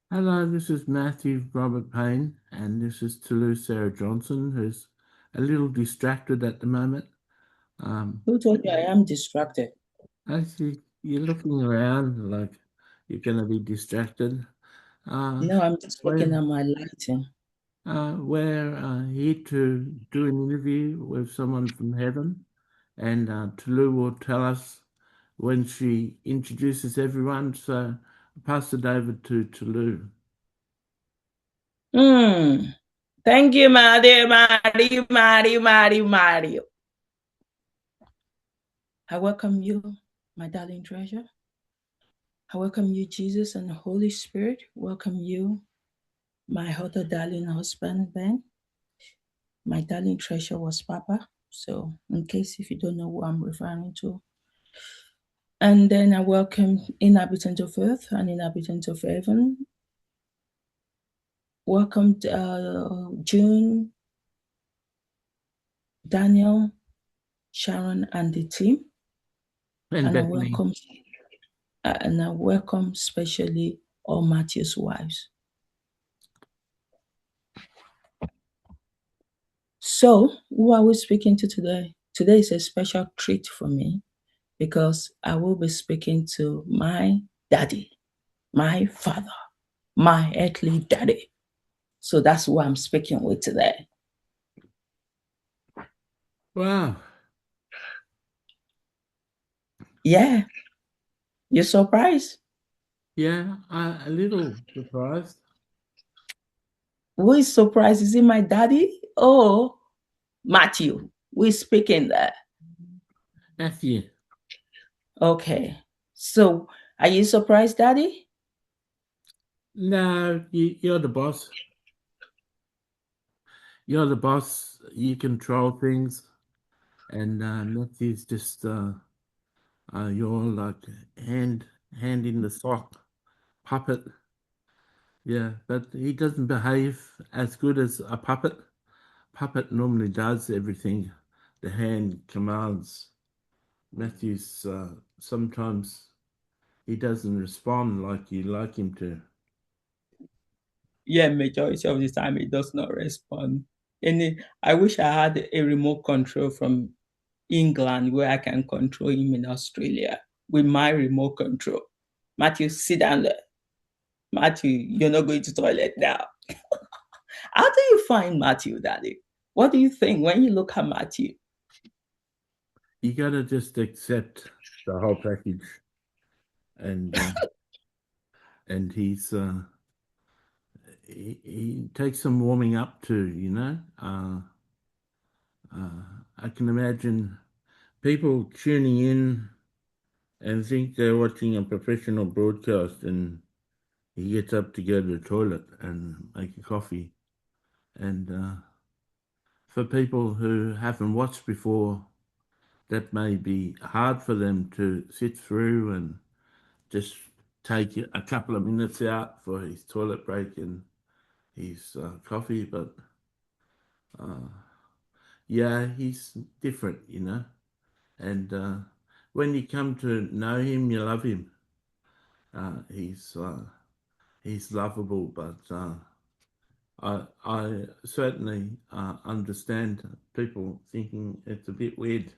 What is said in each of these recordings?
Hello, this is Matthew Robert Payne, and this is Tolu Sarah Johnson, who's a little distracted at the moment. Who told you I am distracted? Actually, you're looking around like you're going to be distracted. Uh, No, I'm just looking we're at my lighting. we're here to do an interview with someone from heaven, and Tolu will tell us when she introduces everyone. So I'll pass it over to Tolu. Hmm. Thank you, Mario. I welcome you, my darling treasure. I welcome you, Jesus and the Holy Spirit. Welcome you, my other darling husband, Ben. My darling treasure was Papa. So, in case if you don't know who I'm referring to. And then I welcome inhabitant of earth and inhabitant of heaven. Welcome June, Daniel, Sharon, and the team. And And Bethany. I welcome especially all Matthew's wives. So, who are we speaking to today? Today is a special treat for me because I will be speaking to my daddy, my father, my earthly daddy. So that's who I'm speaking with today. Wow. Yeah, you surprised? Yeah, a little surprised. Who is surprised? Is it my daddy? Oh, Matthew, we're speaking there. Matthew. Okay. So, are you surprised, daddy? No, you're the boss. You're the boss. You control things, and Matthew's just you're like hand hand in the sock puppet. Yeah, but he doesn't behave as good as a puppet. Puppet normally does everything. The hand commands. Matthew's sometimes he doesn't respond like you like him to. Yeah, majority of the time it does not respond. I wish I had a remote control from England where I can control him in Australia with my remote control. Matthew, sit down there. Matthew, you're not going to toilet now. How do you find Matthew, Daddy? What do you think when you look at Matthew? You gotta just accept the whole package, and he takes some warming up to. I can imagine people tuning in and think they're watching a professional broadcast, and he gets up to go to the toilet and make a coffee. And for people who haven't watched before, that may be hard for them to sit through and just take a couple of minutes out for his toilet break and his coffee. But uh, yeah, he's different. And when you come to know him, you love him. Uh, he's uh, he's lovable, but I certainly understand people thinking it's a bit weird.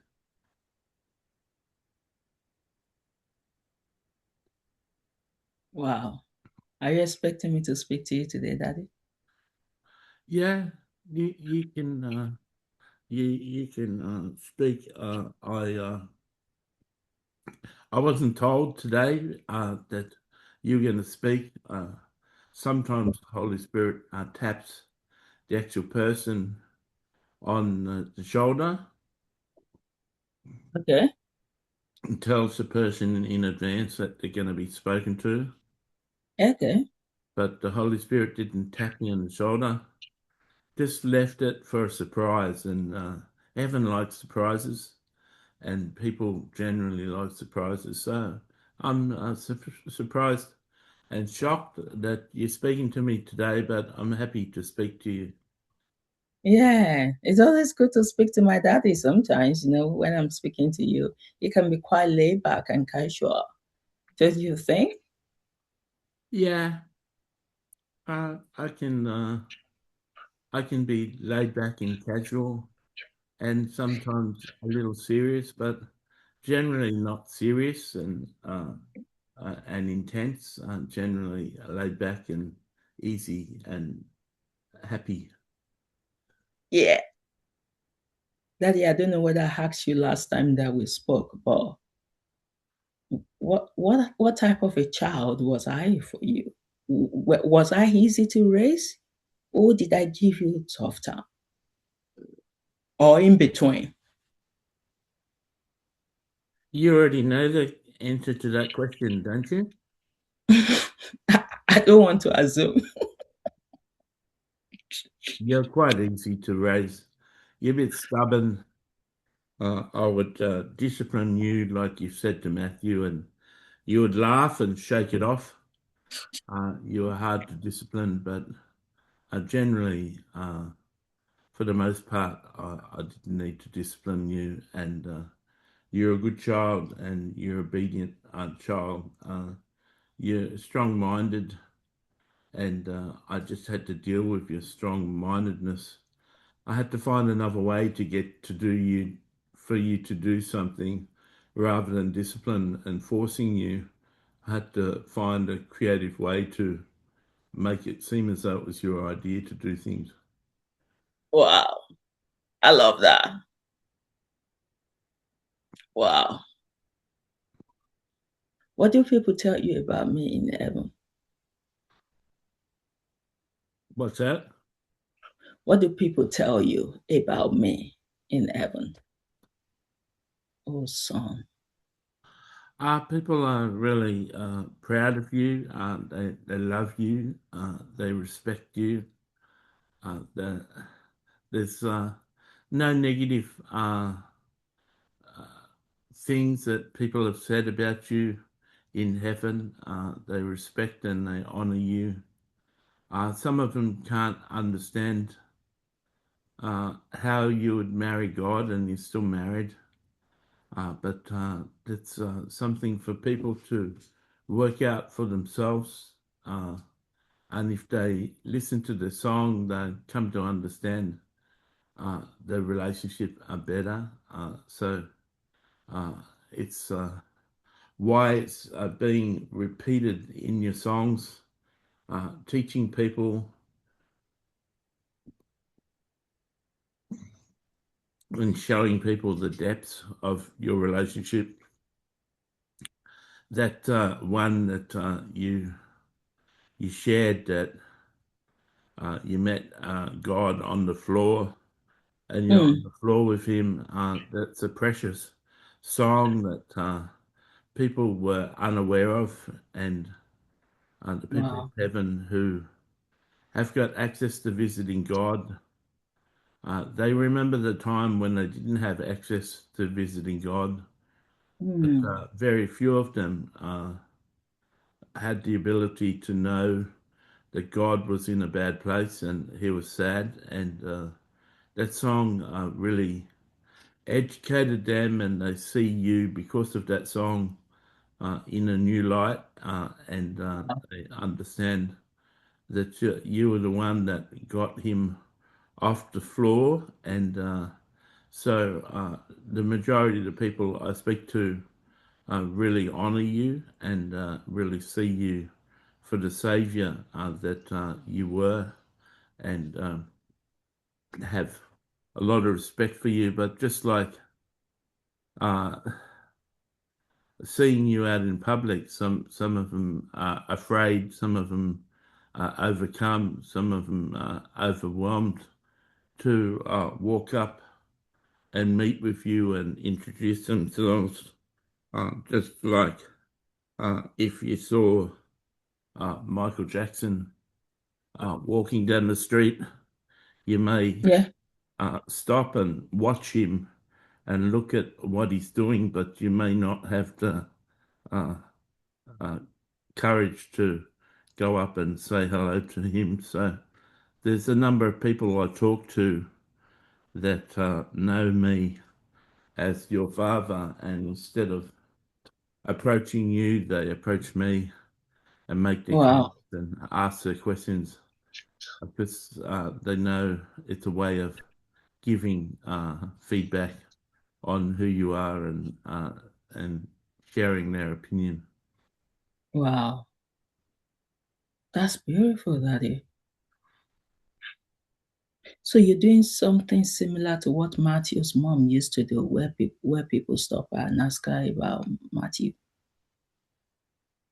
Wow. Are you expecting me to speak to you today, Daddy? Yeah, you can you can speak. I wasn't told today that you're going to speak. Sometimes the Holy Spirit taps the actual person on the shoulder Okay. and tells the person in advance that they're going to be spoken to. Okay. But the Holy Spirit didn't tap me on the shoulder, just left it for a surprise. And heaven likes surprises, and people generally like surprises. So I'm surprised and shocked that you're speaking to me today, but I'm happy to speak to you. Yeah, it's always good to speak to my daddy sometimes, when I'm speaking to you. It can be quite laid back and casual. Don't you think? Yeah, I can be laid back and casual, and sometimes a little serious, but generally not serious and intense. Generally laid back and easy and happy. Yeah. Daddy, I don't know whether I asked you last time that we spoke, but what type of a child was I for you? Was I easy to raise, or did I give you a tough time, or in between? You already know the answer to that question, don't you? I don't want to assume. You're quite easy to raise. You're a bit stubborn. I would discipline you, like you said to Matthew, and you would laugh and shake it off. You were hard to discipline, but generally, for the most part, I didn't need to discipline you, and you're a good child and you're obedient child. You're strong-minded, and I just had to deal with your strong-mindedness. I had to find another way to get to do you, for you to do something rather than discipline and forcing you. I had to find a creative way to make it seem as though it was your idea to do things. Wow, I love that. Wow. What do people tell you about me in heaven? What's that? What do people tell you about me in heaven? Oh, son. People are really proud of you. They love you. They respect you. The, there's no negative things that people have said about you in heaven. They respect and they honor you. Some of them can't understand how you would marry God and you're still married. But that's something for people to work out for themselves. Uh, and if they listen to the song, they come to understand the relationship are better. So it's why it's being repeated in your songs, teaching people and showing people the depths of your relationship. That one that you shared that you met God on the floor and you're on Mm, the floor with him. That's a precious song that people were unaware of, and the people of wow. heaven who have got access to visiting God, they remember the time when they didn't have access to visiting God, but Mm, very few of them had the ability to know that God was in a bad place and he was sad. And that song really educated them, and they see you because of that song in a new light, and they understand that you were the one that got him off the floor. And so the majority of the people I speak to really honor you and really see you for the savior that you were, and have a lot of respect for you. But just like uh, seeing you out in public, some of them are afraid, some of them are overcome, some of them are overwhelmed to walk up and meet with you and introduce themselves. Just like if you saw Michael Jackson walking down the street, you may yeah. stop and watch him and look at what he's doing, but you may not have the uh, uh, courage to go up and say hello to him. So there's a number of people I talk to that know me as your father, and instead of approaching you, they approach me and make their Wow. and ask her questions because they know it's a way of giving feedback on who you are and sharing their opinion. Wow, that's beautiful, Daddy. So you're doing something similar to what Matthew's mom used to do, where people stop her and ask her about Matthew.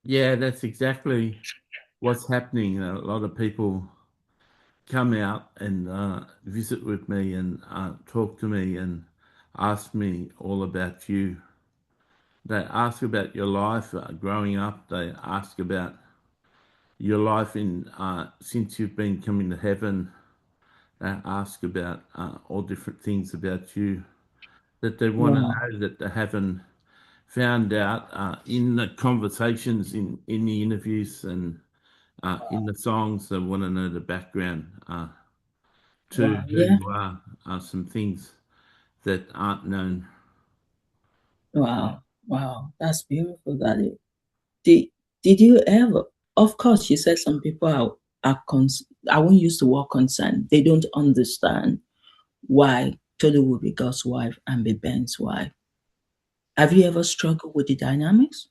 Yeah, that's exactly what's happening. A lot of people come out and visit with me and talk to me and ask me all about you. They ask about your life growing up. They ask about your life in since you've been coming to heaven. They ask about all different things about you that they want to Wow, know that they haven't found out in the conversations, in the interviews, and in the songs. They want to know the background to wow, who yeah, you are. Some things that aren't known. wow, wow. That's beautiful, Daddy. Did did you ever? Of course, you said some people I won't use the word concerned. They don't understand why Tolu will be God's wife and be Ben's wife. Have you ever struggled with the dynamics?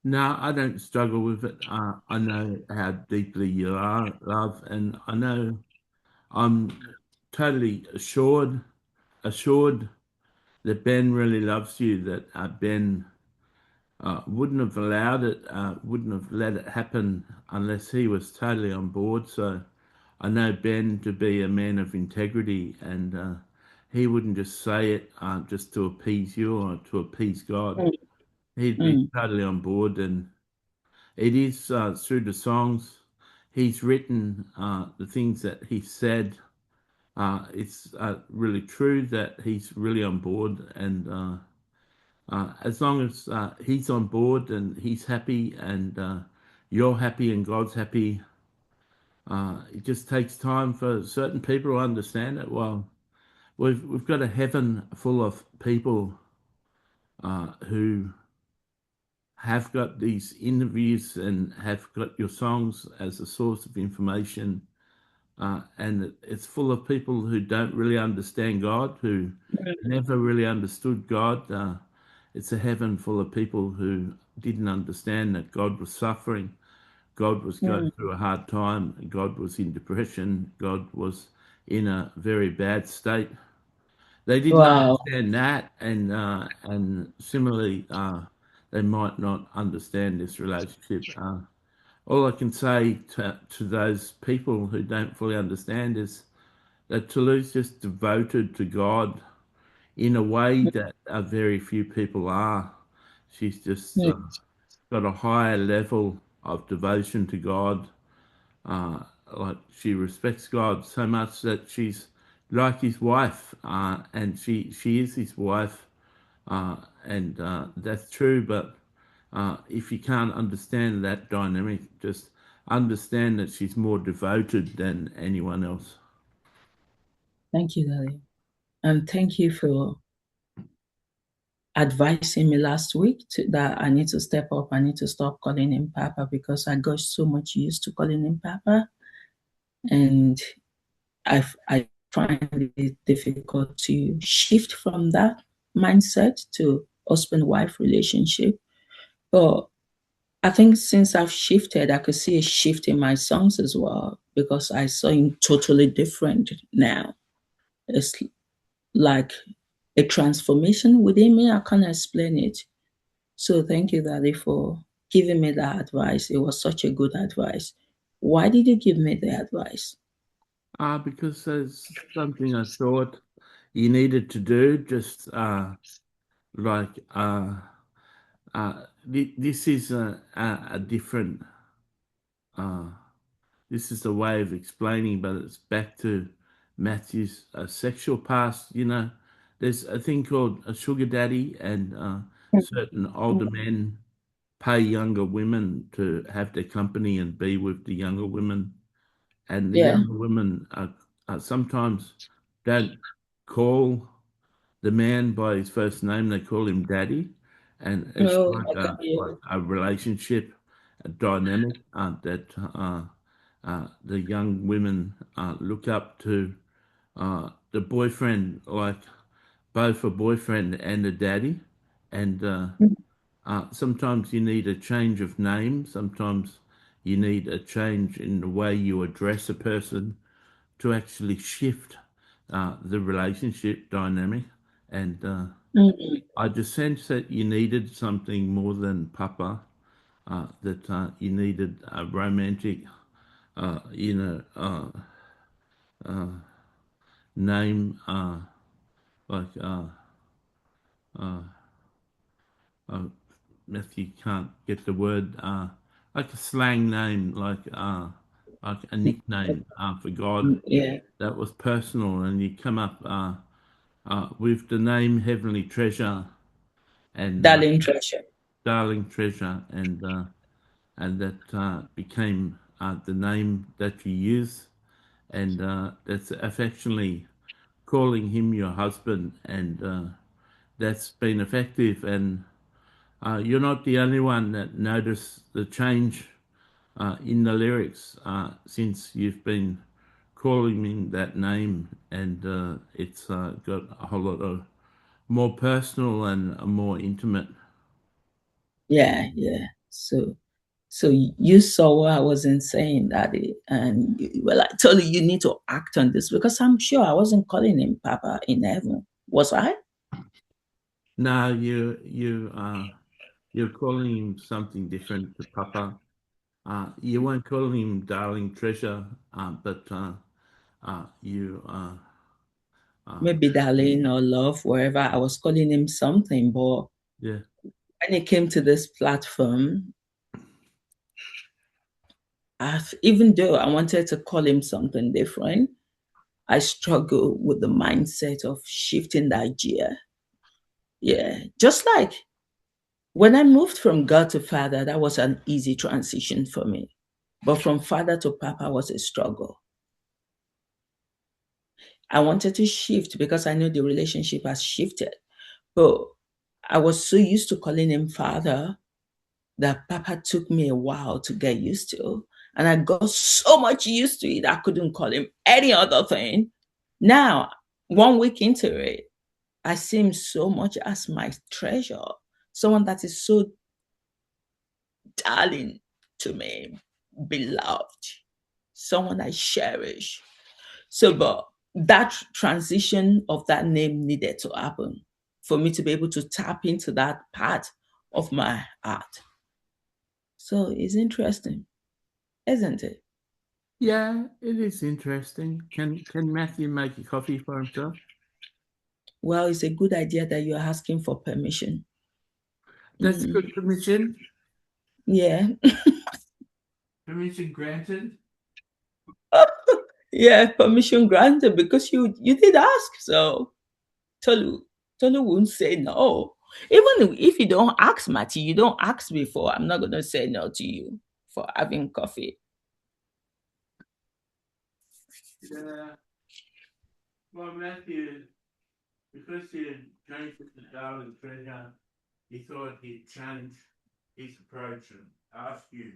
No, I don't struggle with it. I know how deeply you are, love, and I know I'm totally assured that Ben really loves you. That Ben wouldn't have allowed it, wouldn't have let it happen unless he was totally on board. So I know Ben to be a man of integrity, and he wouldn't just say it just to appease you or to appease God. Mm, He'd be mm, totally on board, and it is through the songs he's written, the things that he said. It's really true that he's really on board, and as long as he's on board and he's happy and you're happy and God's happy, it just takes time for certain people to understand it. Well, we've got a heaven full of people who have got these interviews and have got your songs as a source of information, and it's full of people who don't really understand God, who never really understood God. It's a heaven full of people who didn't understand that God was suffering, God was going mm. through a hard time, God was in depression, God was in a very bad state. They didn't Wow. understand that, and similarly, they might not understand this relationship. All I can say to those people who don't fully understand is that Tolu's just devoted to God in a way that very few people are. She's just Mm, got a higher level of devotion to God. Uh, like she respects God so much that she's like his wife, and she is his wife, and that's true. But if you can't understand that dynamic, just understand that she's more devoted than anyone else. Thank you, Daddy. And thank you for advising me last week that I need to step up. I need to stop calling him Papa because I got so much used to calling him Papa. And I find it difficult to shift from that mindset to husband-wife relationship. But I think since I've shifted, I could see a shift in my songs as well because I saw him totally different now. It's like a transformation within me. I can't explain it. So thank you, Daddy, for giving me that advice. It was such a good advice. Why did you give me the advice? Because there's something I thought you needed to do, just like this is a different uh, this is a way of explaining, but it's back to Matthew's sexual past. You know, there's a thing called a sugar daddy, and certain older men pay younger women to have their company and be with the younger women, and the Yeah. younger women sometimes don't call the man by his first name; they call him daddy, and it's Oh, like okay. a Yeah. relationship. dynamic that the young women look up to the boyfriend, like both a boyfriend and a daddy. And sometimes you need a change of name. Sometimes you need a change in the way you address a person to actually shift the relationship dynamic. And Mm. I just sense that you needed something more than Papa, that you needed a romantic, uh, you know, uh, name, like uh, Matthew can't get the word, like a slang name, like a nickname for God Yeah, that was personal, and you come up with the name Heavenly Treasure and darling treasure. Darling Treasure, and that became the name that you use, and that's affectionately calling him your husband, and that's been effective. And you're not the only one that noticed the change in the lyrics since you've been calling me that name, and it's got a whole lot of more personal and more intimate. Yeah, yeah. So you saw what I wasn't saying, Daddy, and well, I told you need to act on this because I'm sure I wasn't calling him Papa in heaven, was I? No, you're calling him something different to Papa. You weren't calling him Darling Treasure, but you uh, Maybe darling or love, wherever I was calling him something, but yeah. when it came to this platform, even though I wanted to call him something different, I struggle with the mindset of shifting that gear. Yeah, just like when I moved from God to Father, that was an easy transition for me. But from Father to Papa was a struggle. I wanted to shift because I know the relationship has shifted. But I was so used to calling him Father that Papa took me a while to get used to. And I got so much used to it, I couldn't call him any other thing. Now, 1 week into it, I see him so much as my treasure, someone that is so darling to me, beloved, someone I cherish. So, but that transition of that name needed to happen for me to be able to tap into that part of my heart. So it's interesting, isn't it? Yeah, it is interesting. Can Matthew make a coffee for himself? Well, it's a good idea that you're asking for permission. That's Mm, good permission. yeah, Permission granted. yeah, permission granted because you did ask. So Tolu, Tolu won't say no. Even if you don't ask Matty, you don't ask before. I'm not gonna say no to you for having coffee. Yeah. Well, Matthew, because you changed it to Darling Treasure, he thought he'd change his approach and ask you.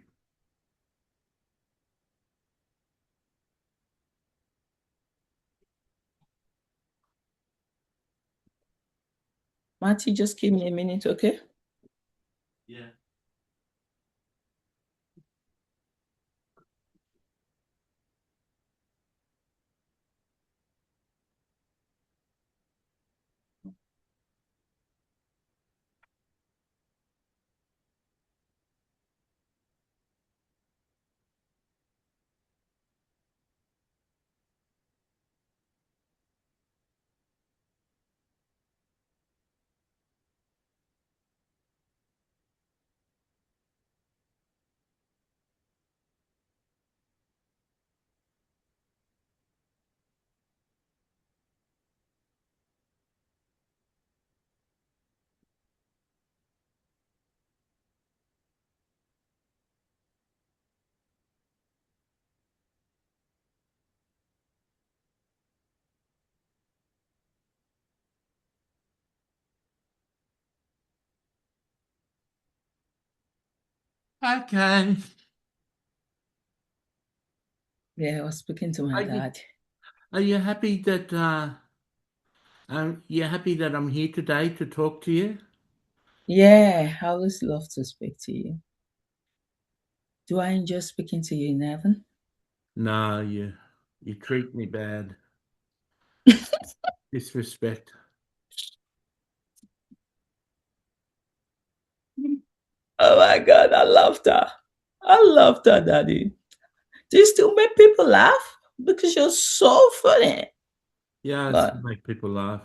Matty, just give me a minute, okay? Yeah. Okay. Yeah, I was speaking to my Are you dad. are you happy that you're happy that I'm here today to talk to you? Yeah, I always love to speak to you. Do I enjoy speaking to you in heaven? No, you treat me bad. Disrespect. Oh my God, I love that. I love that, Daddy. Do you still make people laugh? Because you're so funny. Yeah, I But still make people laugh.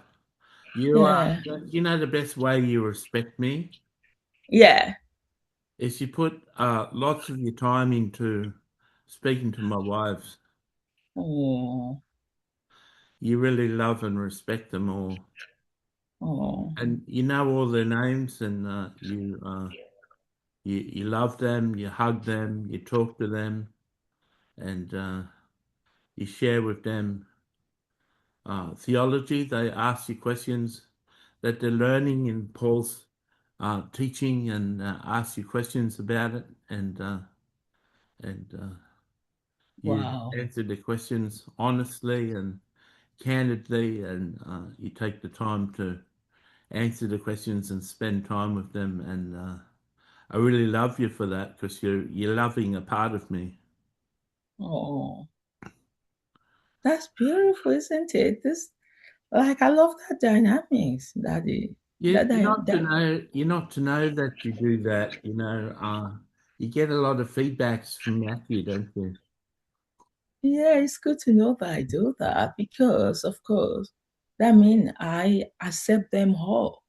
You yeah, you know the best way you respect me yeah. is you put lots of your time into speaking to my wives. Oh, You really love and respect them all, oh, and you know all their names, and you love them, you hug them, you talk to them, and you share with them theology. They ask you questions that they're learning in Paul's teaching, and ask you questions about it, and you wow. answer the questions honestly and candidly, and you take the time to answer the questions and spend time with them. And I really love you for that because you're loving a part of me. Oh, that's beautiful, isn't it? This, like, I love that dynamics, Daddy. You, That, you're that, not to that know you're not to know that you do that. You get a lot of feedbacks from Matthew, don't you? yeah, it's good to know that I do that because, of course, that means I accept them all.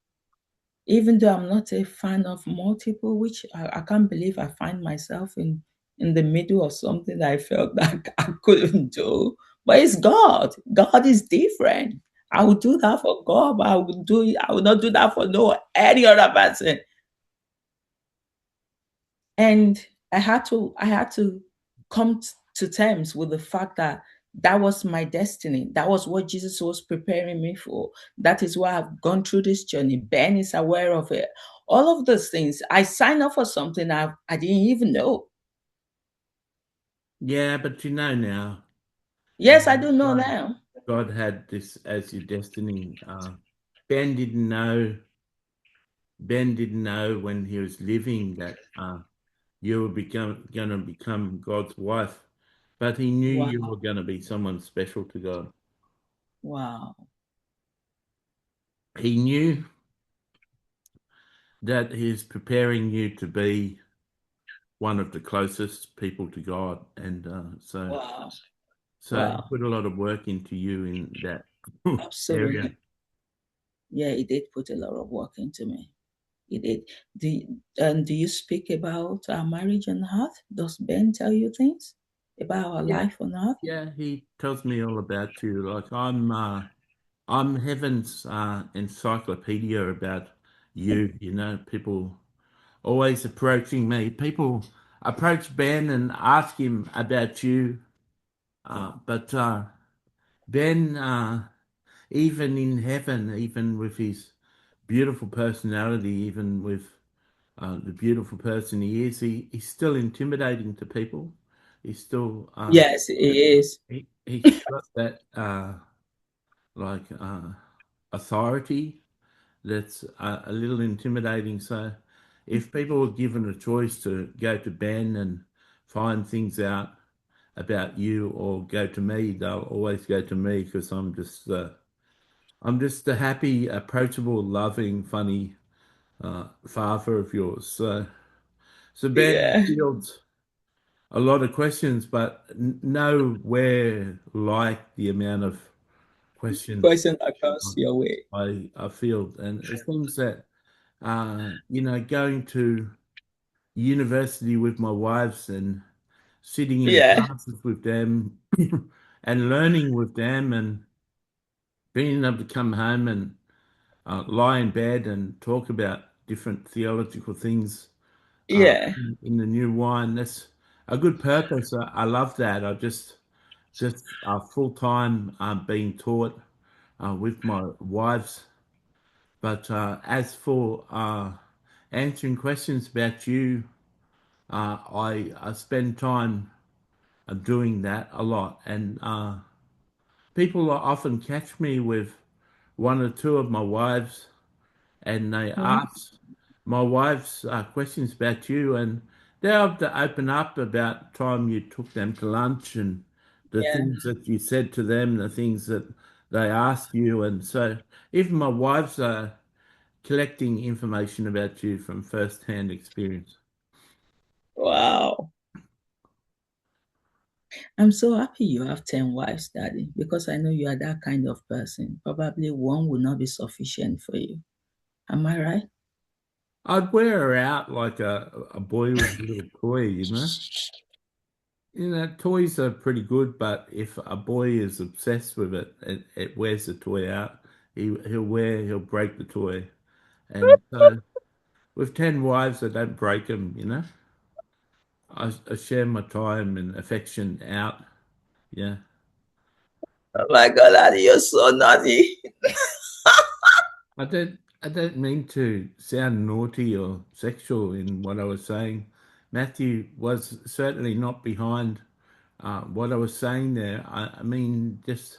Even though I'm not a fan of multiple, which I can't believe I find myself in the middle of something that I felt that I couldn't do. But it's God. God is different. I would do that for God, but I would not do that for no any other person. And I had to come to terms with the fact that that was my destiny. That was what Jesus was preparing me for. That is why I've gone through this journey. Ben is aware of it. All of those things. I signed up for something I didn't even know. Yeah, but you know now, Yes, I do know God, now. God had this as your destiny. Ben didn't know. Ben didn't know when he was living that you were going to become God's wife, but he knew you Wow. were going to be someone special to God. Wow. He knew that he's preparing you to be one of the closest people to God, and Wow. so he Wow. put a lot of work into you in that area. Absolutely. Yeah, he did put a lot of work into me. He did. Do you speak about our marriage on earth? Does Ben tell you things about our Yeah, life on earth? yeah, he tells me all about you. Like I'm heaven's encyclopedia about you. You know, people always approaching me. People approach Ben and ask him about you, but Ben, even in heaven, even with his beautiful personality, even with the beautiful person he is, he's still intimidating to people. He's still Yes, it is. he's got that like authority that's a little intimidating. So if people were given a choice to go to Ben and find things out about you or go to me, they'll always go to me because I'm just the happy, approachable, loving, funny father of yours. So Ben Yeah. fields a lot of questions, but nowhere like the amount of questions Question that comes your way. I field, and it's things that going to university with my wives and sitting in the Yeah. classes with them and learning with them and being able to come home and lie in bed and talk about different theological things Yeah. in the new wine. That's a good purpose. I love that. I just full time being taught with my wives. But as for answering questions about you, I spend time doing that a lot, and people often catch me with one or two of my wives, and they Yeah. ask my wives questions about you, and they have to open up about time you took them to lunch and the Yeah. things that you said to them, the things that they asked you, and so even my wives are collecting information about you from first-hand experience. Wow. I'm so happy you have 10 wives, Daddy, because I know you are that kind of person. Probably one will not be sufficient for you. Am I right? I'd wear her out like a boy with a little toy, you know. You know, toys are pretty good, but if a boy is obsessed with it, it wears the toy out. He'll break the toy. And so with 10 wives, I don't break them, you know. I share my time and affection out. Yeah. Oh my God, Daddy, you're so naughty. I don't mean to sound naughty or sexual in what I was saying. Matthew was certainly not behind what I was saying there. I mean, just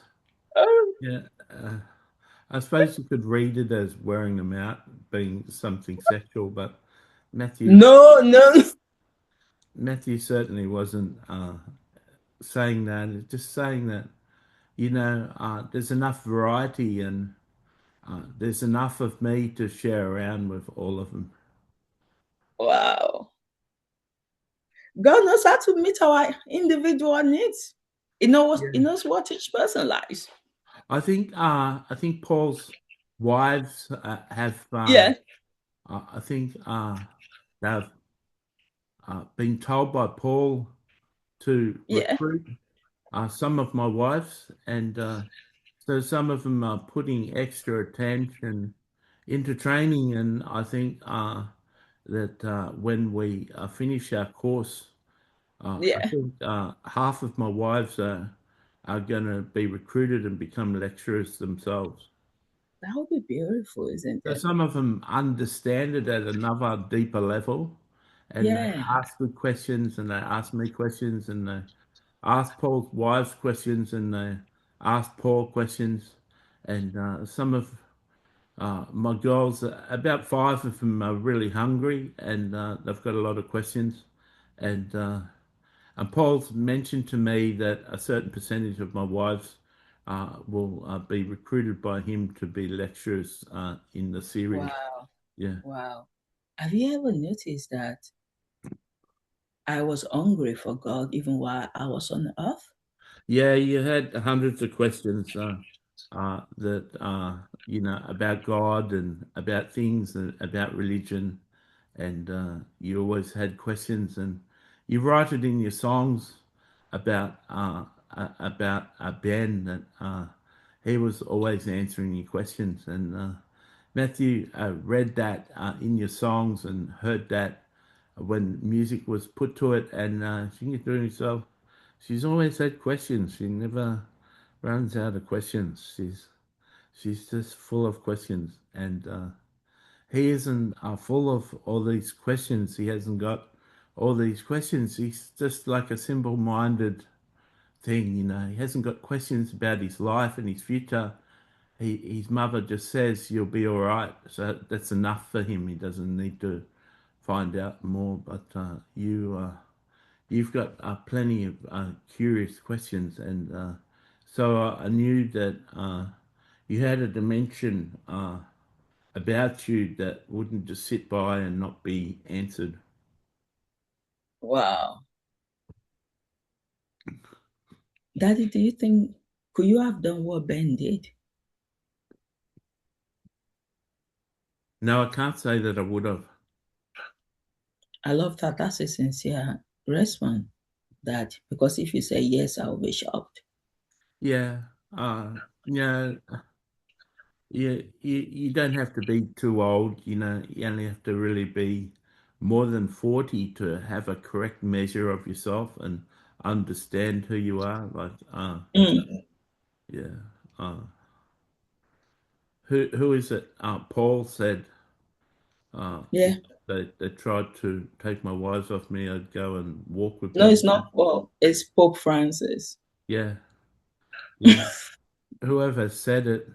yeah. I suppose you could read it as wearing them out being something sexual, but Matthew No, no. Matthew certainly wasn't saying that. It's just saying that there's enough variety and there's enough of me to share around with all of them. Wow. God knows how to meet our individual needs. He knows what each person likes. I think Paul's wives have Yeah, I think they've been told by Paul to yeah, recruit some of my wives, and so some of them are putting extra attention into training, and I think that when we finish our course, I yeah. think half of my wives are going to be recruited and become lecturers themselves. That would be beautiful, isn't So it? some of them understand it at another deeper level, and they Yeah. ask good questions, and they ask me questions, and they ask Paul's wives questions, and they ask Paul questions, and some of my girls, about five of them are really hungry, and they've got a lot of questions, and Paul's mentioned to me that a certain percentage of my wives will be recruited by him to be lecturers in the series. Wow. Yeah. Wow. Have you ever noticed that I was hungry for God even while I was on earth? Yeah, you had hundreds of questions that about God and about things and about religion, and you always had questions, and you write it in your songs about Ben that he was always answering your questions, and Matthew read that in your songs and heard that when music was put to it, and thinking to himself, she's always had questions. She never runs out of questions. She's just full of questions, and he isn't full of all these questions. He hasn't got all these questions. He's just like a simple-minded thing, you know. He hasn't got questions about his life and his future. His mother just says you'll be all right, so that's enough for him. He doesn't need to find out more. But you've got plenty of curious questions, and so I knew that you had a dimension about you that wouldn't just sit by and not be answered. Wow. Daddy, do you think could you have done what Ben did? No, I can't say that I would have. I love that. That's a sincere response. That because if you say yes, I'll be shocked. Yeah, you know, you don't have to be too old. You know, you only have to really be more than 40 to have a correct measure of yourself and understand who you are. Like, Mm, yeah. Uh, who is it? Paul said, uh, yeah. they tried to take my wives off me. I'd go and walk with No, it's them. not Paul. It's Pope Francis. Yeah, yeah. Whoever said it,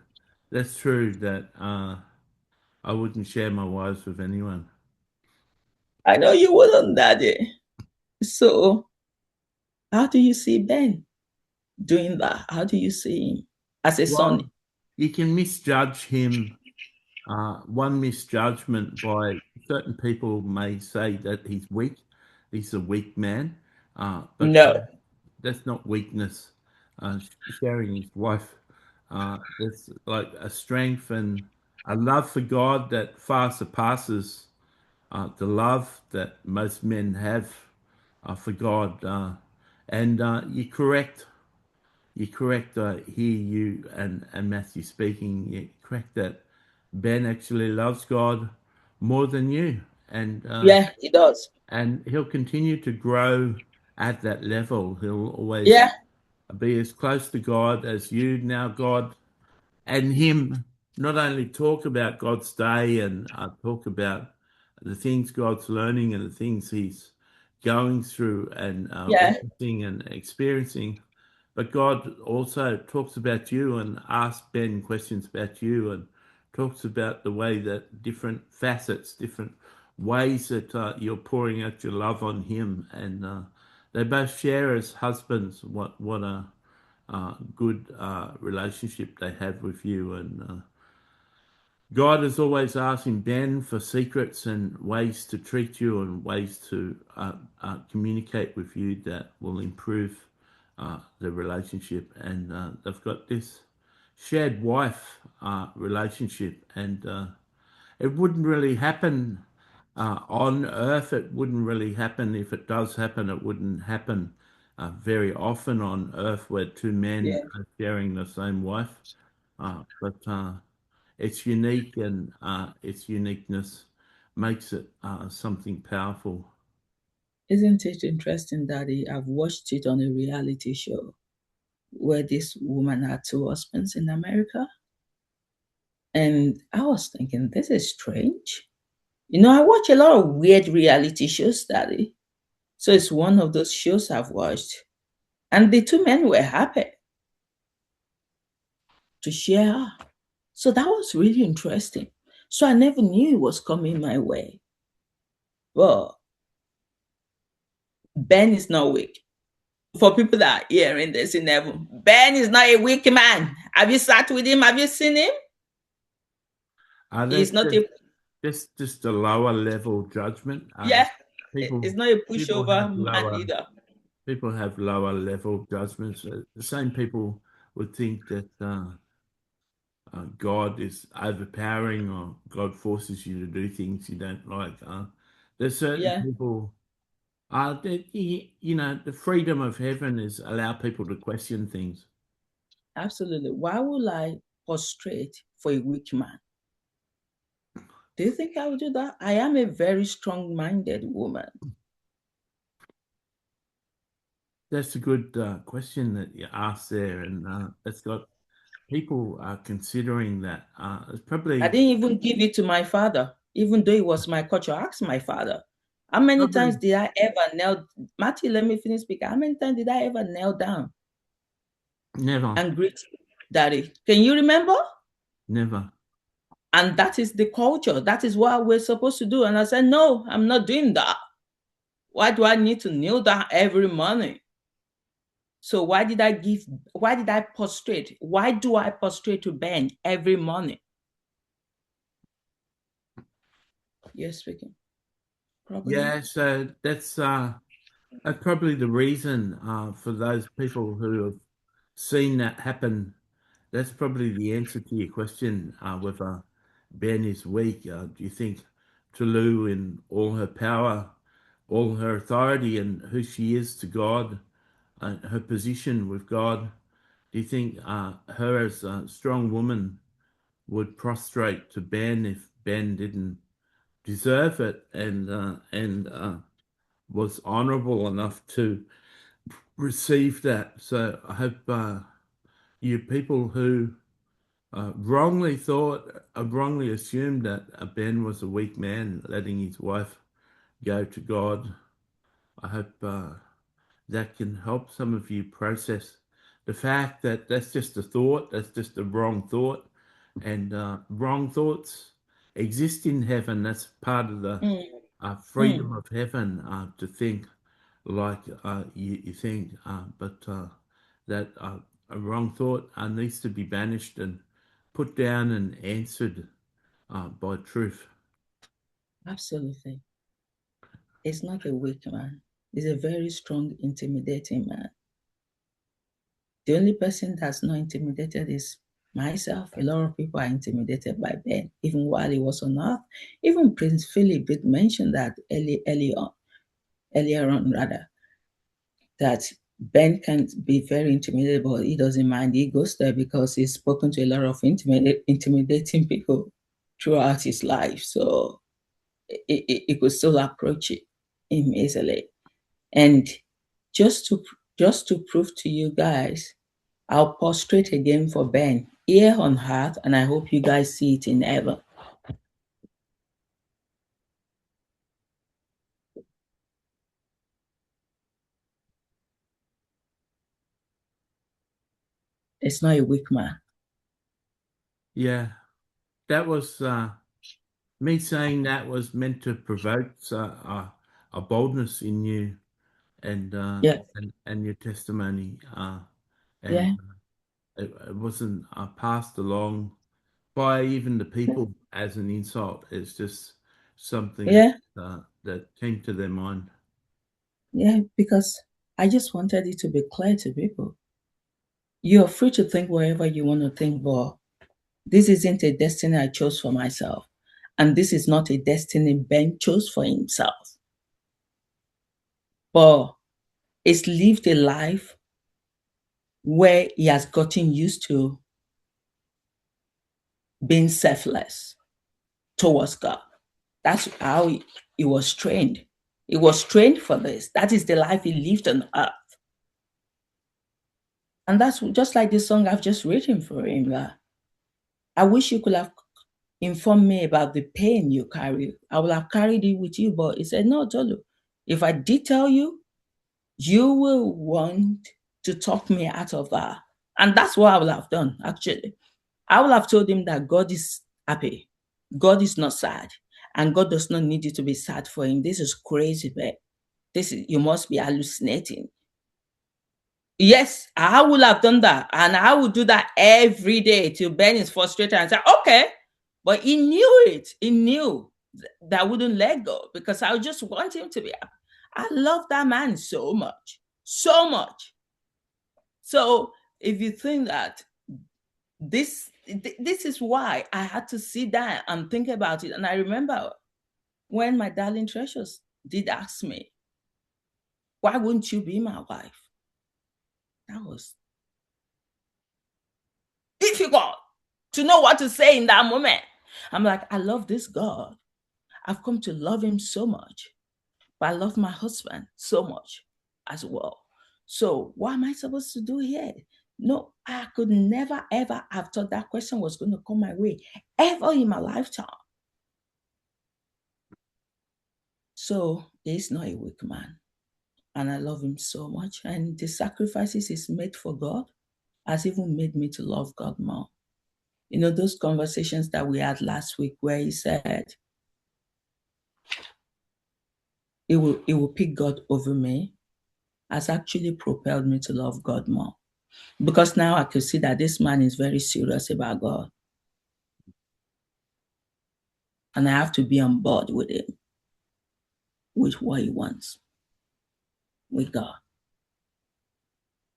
that's true. That I wouldn't share my wives with anyone. I know you wouldn't, Daddy. So, how do you see Ben doing that? How do you see him as a son? Well, you can misjudge him. One misjudgment by certain people may say that he's weak. He's a weak man, but No. that's not weakness. Sharing his wife, that's like a strength and a love for God that far surpasses the love that most men have for God. And you're correct. Hear you and Matthew speaking. You're correct that Ben actually loves God more than you, Yeah, he does. and he'll continue to grow at that level. He'll always Yeah, be as close to God as you now. God and him not only talk about God's day and talk about the things God's learning and the things he's going through and yeah, witnessing and experiencing, but God also talks about you and asks Ben questions about you and talks about the way that different facets, different ways that you're pouring out your love on him, and they both share as husbands what a good relationship they have with you. And God is always asking Ben for secrets and ways to treat you and ways to communicate with you that will improve the relationship. And they've got this shared wife relationship, and it wouldn't really happen on Earth. It wouldn't really happen. If it does happen, it wouldn't happen very often on Earth where two men yeah. are sharing the same wife. But it's unique, and its uniqueness makes it something powerful. Isn't it interesting, Daddy? I've watched it on a reality show where this woman had two husbands in America. And I was thinking, this is strange. I watch a lot of weird reality shows, Daddy. So it's one of those shows I've watched. And the two men were happy to share. So that was really interesting. So I never knew it was coming my way. But Ben is not weak. For people that are hearing this in heaven, Ben is not a weak man. Have you sat with him? Have you seen him? That's He's not a, just a lower level judgment. yeah, People he's not a people have pushover man lower either. people have lower level judgments. The same people would think that God is overpowering or God forces you to do things you don't like. There's certain Yeah, people. That the freedom of heaven is allow people to question things. absolutely. Why would I prostrate for a weak man? Do you think I would do that? I am a very strong minded woman. That's a good question that you asked there, and it's got people considering that. It's I probably didn't even give it to my father, even though it was my culture. I asked my father, how many times probably did I ever kneel? Matthew, let me finish speaking. How many times did I ever kneel down never, and greet daddy? Can you remember? never. And that is the culture. That is what we're supposed to do. And I said, no, I'm not doing that. Why do I need to kneel down every morning? So why did I prostrate? Why do I prostrate to Ben every morning? You're speaking. Probably. Yeah, so that's probably the reason for those people who have seen that happen. That's probably the answer to your question, whether Ben is weak. Do you think Tolu, in all her power, all her authority, and who she is to God, her position with God, do you think her as a strong woman would prostrate to Ben if Ben didn't deserve it and was honourable enough to receive that? So I hope you people who wrongly assumed that Ben was a weak man, letting his wife go to God. I hope that can help some of you process the fact that that's just a thought, that's just a wrong thought, and wrong thoughts exist in heaven. That's part of the freedom of heaven to think like you think, but that a wrong thought needs to be banished and put down and answered by truth. Absolutely. It's not a weak man. He's a very strong, intimidating man. The only person that's not intimidated is myself. A lot of people are intimidated by Ben, even while he was on earth. Even Prince Philip did mention that earlier on, that Ben can be very intimidated, but he doesn't mind. He goes there because he's spoken to a lot of intimidating people throughout his life. So he could still approach him easily. And just to prove to you guys, I'll prostrate again for Ben here on earth, and I hope you guys see it in heaven. It's not a weak man. Yeah, that was me saying that was meant to provoke a boldness in you and Yeah. and your testimony, and Yeah. it wasn't passed along by even the people as an insult. It's just something Yeah. that came to their mind. Yeah. Because I just wanted it to be clear to people. You're free to think whatever you want to think, but this isn't a destiny I chose for myself. And this is not a destiny Ben chose for himself. But it's lived a life where he has gotten used to being selfless towards God. That's how he was trained. He was trained for this. That is the life he lived on earth. And that's just like the song I've just written for him. I wish you could have informed me about the pain you carry. I would have carried it with you. But he said, no, Tolu, if I did tell you, you will want to talk me out of that. And that's what I would have done, actually. I would have told him that God is happy. God is not sad. And God does not need you to be sad for him. This is crazy, man. You must be hallucinating. Yes, I would have done that. And I would do that every day till Ben is frustrated and say, okay. But he knew it. He knew that I wouldn't let go because I just want him to be happy. I love that man so much. So much. So if you think that this is why I had to sit down and think about it. And I remember when my darling treasures did ask me, why wouldn't you be my wife? That was difficult to know what to say in that moment. I'm like, I love this God. I've come to love him so much, but I love my husband so much as well. So what am I supposed to do here? No, I could never, ever have thought that question was going to come my way ever in my lifetime. So he's not a weak man. And I love him so much. And the sacrifices he's made for God has even made me to love God more. You know, those conversations that we had last week where he said he will pick God over me has actually propelled me to love God more. Because now I can see that this man is very serious about God. And I have to be on board with him, with what he wants, with God.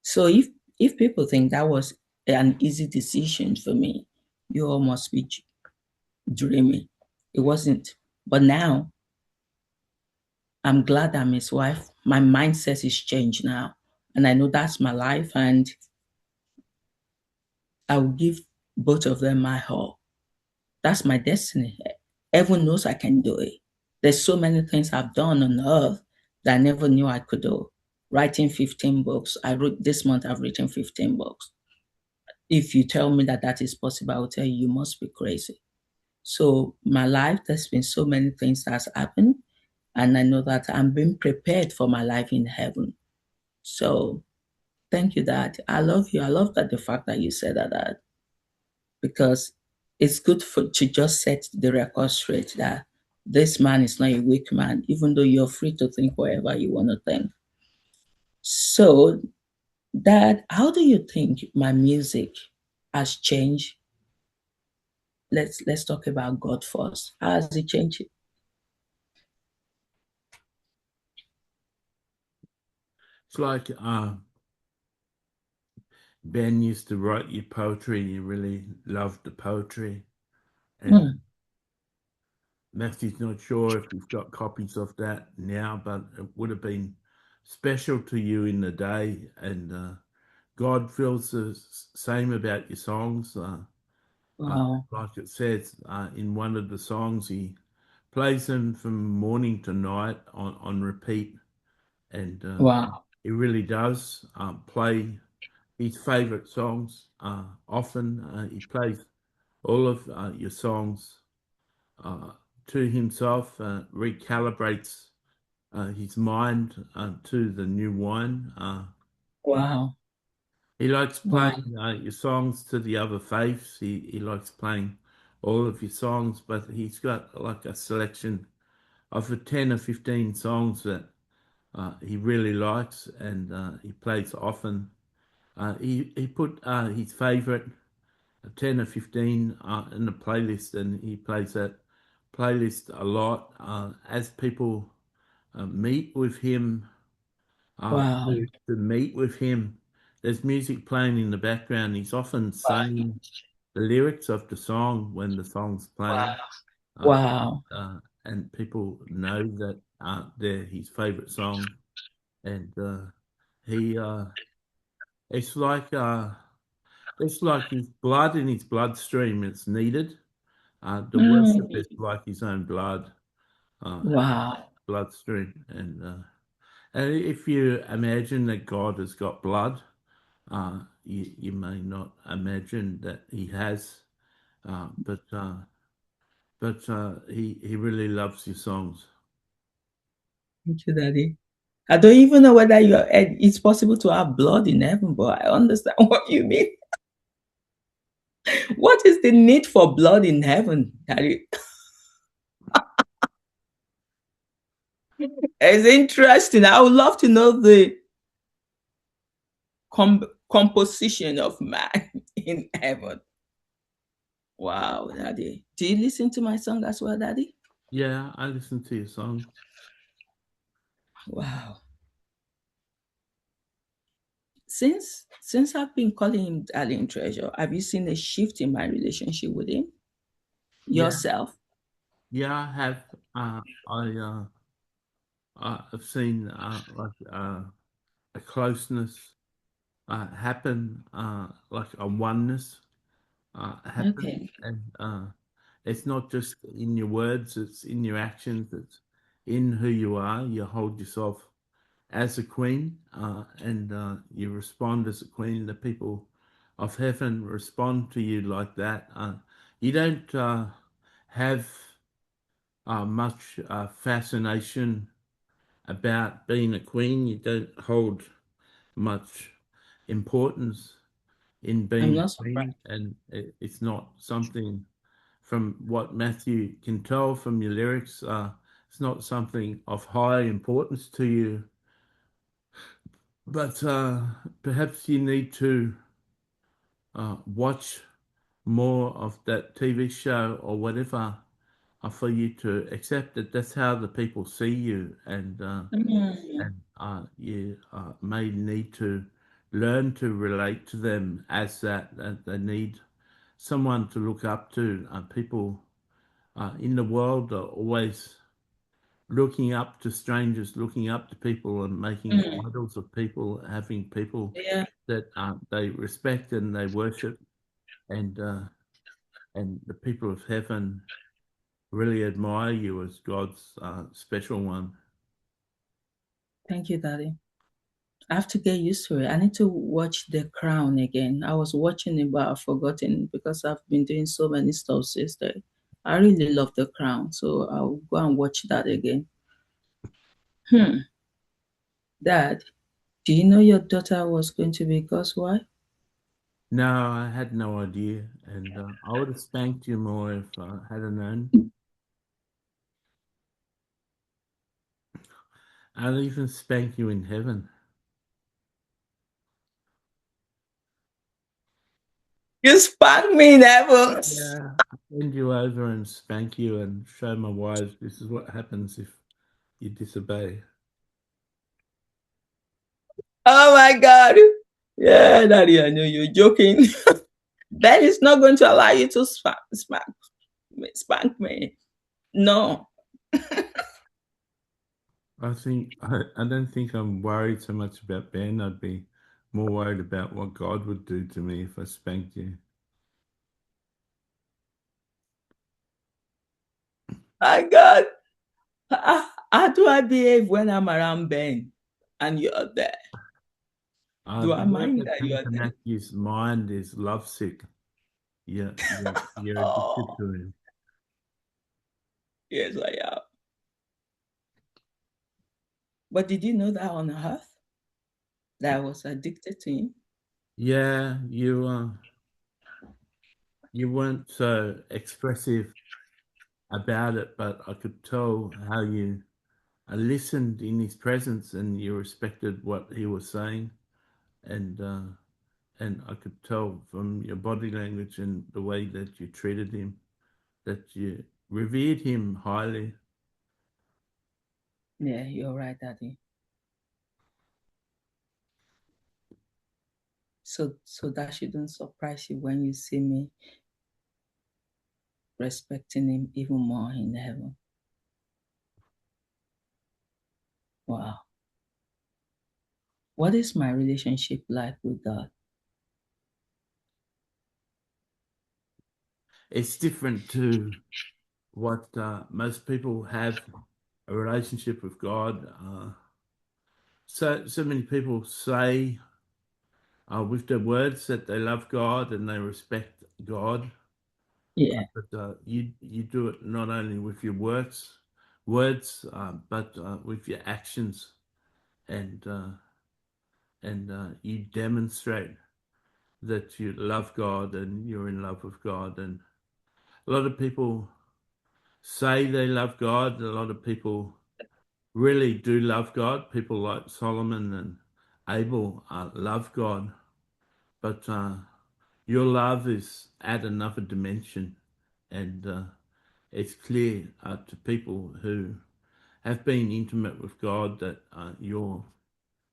So if people think that was an easy decision for me, you all must be dreaming. It wasn't. But now I'm glad I'm his wife. My mindset is changed now. And I know that's my life. And I will give both of them my all. That's my destiny. Everyone knows I can do it. There's so many things I've done on earth that I never knew I could do. Writing 15 books. I wrote this month, I've written 15 books. If you tell me that that is possible, I will tell you, you must be crazy. So my life, there's been so many things that's happened, and I know that I'm being prepared for my life in heaven. So thank you, Dad. I love you. I love that the fact that you said that, Dad, because it's good for to just set the record straight that this man is not a weak man, even though you're free to think whatever you want to think. So, Dad, how do you think my music has changed? Let's talk about God first. How has it changed? It's like Ben used to write you poetry, and you really loved the poetry. And Mm, Matthew's not sure if you've got copies of that now, but it would have been special to you in the day. And God feels the same about your songs. Uh, wow, like it says in one of the songs, he plays them from morning to night on repeat. And wow, he really does play his favourite songs often. He plays all of your songs uh, to himself, recalibrates his mind to the new wine. wow, He likes wow, playing your songs to the other faiths. He likes playing all of your songs, but he's got like a selection of 10 or 15 songs that he really likes, and he plays often. He put his favourite 10 or 15 in the playlist, and he plays that playlist a lot as people meet with him, wow, to meet with him. There's music playing in the background. He's often saying the lyrics of the song when the song's playing, uh, wow. and people know that they're his favorite song. And he, it's like uh, it's like his blood in his bloodstream. It's needed. The worship Mm, is like his own blood, wow. bloodstream, and if you imagine that God has got blood, you may not imagine that He has, but he really loves your songs. Thank you, Daddy. I don't even know whether it's possible to have blood in heaven, but I understand what you mean. What is the need for blood in heaven, Daddy? It's interesting. I would love to know the composition of man in heaven. Wow, Daddy. Do you listen to my song as well, Daddy? Yeah, I listen to your songs. Wow. Since I've been calling him darling treasure, have you seen a shift in my relationship with him? Yeah, Yourself? yeah, I have. I've seen a closeness happen, like a oneness happen, Okay. and it's not just in your words; it's in your actions. It's in who you are. You hold yourself as a queen, and you respond as a queen. The people of heaven respond to you like that. You don't have much fascination about being a queen. You don't hold much importance in I'm being not a surprised. queen, and it's not something, from what Matthew can tell from your lyrics, it's not something of high importance to you. But perhaps you need to watch more of that TV show or whatever for you to accept that that's how the people see you, Mm, and you may need to learn to relate to them as that. That they need someone to look up to. People in the world are always looking up to strangers, looking up to people, and making mm. idols of people, having people Yeah, that they respect and they worship, and the people of heaven really admire you as God's special one. thank you, Daddy. I have to get used to it. I need to watch The Crown again. I was watching it, but I've forgotten because I've been doing so many stuff since then. I really love The Crown, so I'll go and watch that again. Dad, do you know your daughter was going to be God's wife? No, I had no idea, and I would have spanked you more if I had known. I'll even spank you in heaven. You spank me in heaven. Yeah, I'll send you over and spank you and show my wives this is what happens if you disobey. Oh my God. Yeah, Daddy, I know you're joking. Ben is not going to allow you to spank me. No. I don't think I'm worried so much about Ben. I'd be more worried about what God would do to me if I spanked you. My God. How do I behave when I'm around Ben and you're there? Do I The word mind that that you comes are to there? Matthew's mind is lovesick. You're addicted Oh, to him. yes, I am. But did you know that on earth that I was addicted to him? Yeah, you weren't so expressive about it, but I could tell how you listened in his presence and you respected what he was saying, and I could tell from your body language and the way that you treated him that you revered him highly. Yeah, you're right, Daddy. So that shouldn't surprise you when you see me respecting him even more in heaven. Wow. What is my relationship like with God? It's different to what most people have a relationship with God. So many people say with their words that they love God and they respect God, Yeah. but you do it not only with your words, but with your actions, and you demonstrate that you love God and you're in love with God. And a lot of people say they love God. A lot of people really do love God. People like Solomon and Abel love God, but your love is at another dimension, and it's clear to people who have been intimate with God that your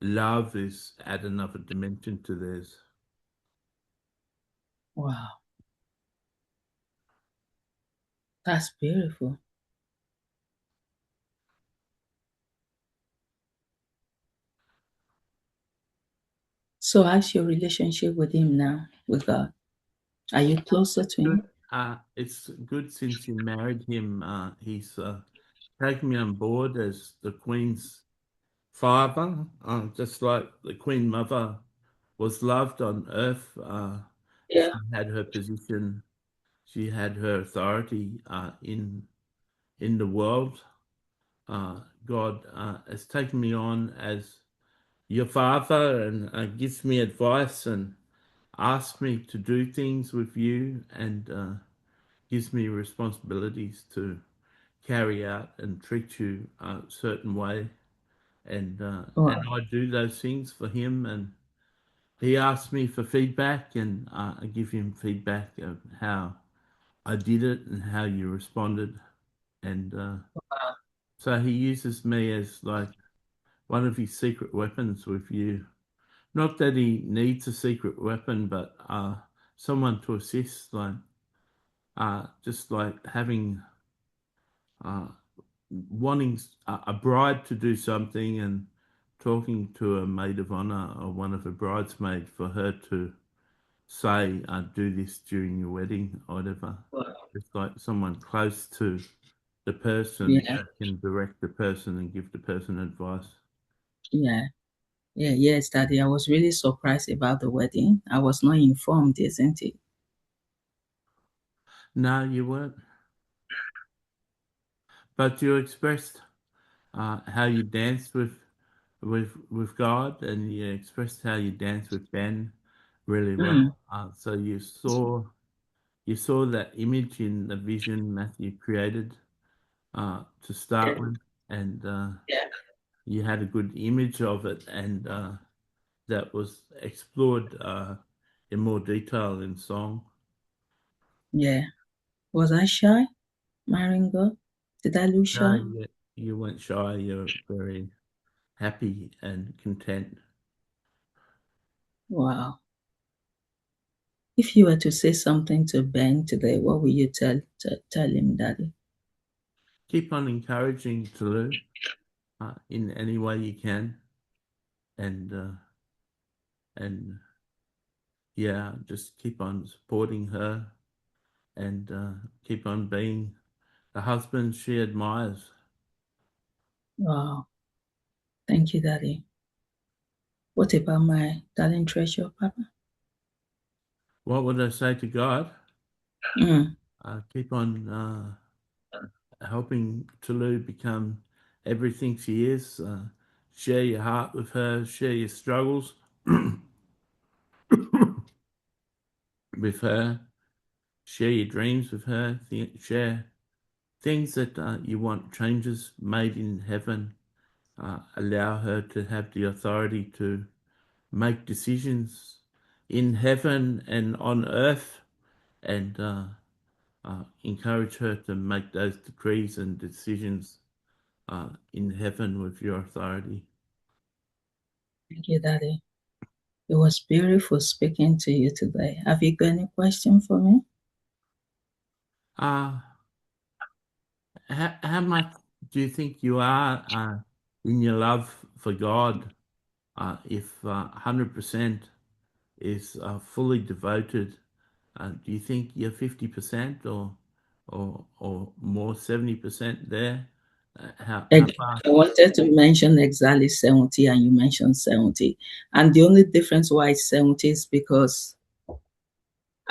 love is at another dimension to theirs. Wow. That's beautiful. So how's your relationship with him now, with God? Are you closer to Good. him? It's good since you married him. He's taken me on board as the Queen's father, just like the Queen Mother was loved on earth. She Yeah. had her position, she had her authority in the world. God has taken me on as your father and gives me advice and asks me to do things with you and gives me responsibilities to carry out and treat you a certain way. And Wow. I do those things for him, and he asks me for feedback, and I give him feedback of how I did it and how you responded. And so he uses me as like one of his secret weapons with you. Not that he needs a secret weapon, but someone to assist, like just like having uh, wanting a bride to do something and talking to a maid of honor or one of her bridesmaids for her to say, do this during your wedding or whatever. Wow. It's like someone close to the person Yeah. that can direct the person and give the person advice. Yeah. Yeah, yes, Daddy. I was really surprised about the wedding. I was not informed, isn't it? No, you weren't. But you expressed how you danced with God, and you expressed how you danced with Ben really Mm, well. So you saw that image in the vision Matthew created to start with, and you had a good image of it, and that was explored in more detail in song. yeah. Was I shy, marrying God? Did I look No, shy? you weren't shy. You're very happy and content. Wow. If you were to say something to Ben today, what will you tell him, Daddy? Keep on encouraging Tolu in any way you can, and and yeah, just keep on supporting her, and keep on being the husband she admires. Wow. Thank you, Daddy. What about my darling treasure, Papa? What would I say to God? Mm. Keep on helping Tolu become everything she is. Share your heart with her, share your struggles with her, share your dreams with her, share things that you want changes made in heaven. Allow her to have the authority to make decisions in heaven and on earth, and encourage her to make those decrees and decisions in heaven with your authority. Thank you, Daddy. It was beautiful speaking to you today. Have you got any question for me? Uh, how much do you think you are in your love for God? If 100% is fully devoted, do you think you're 50% or more 70% there? How far? I wanted to mention exactly 70, and you mentioned 70. And the only difference why it's 70 is because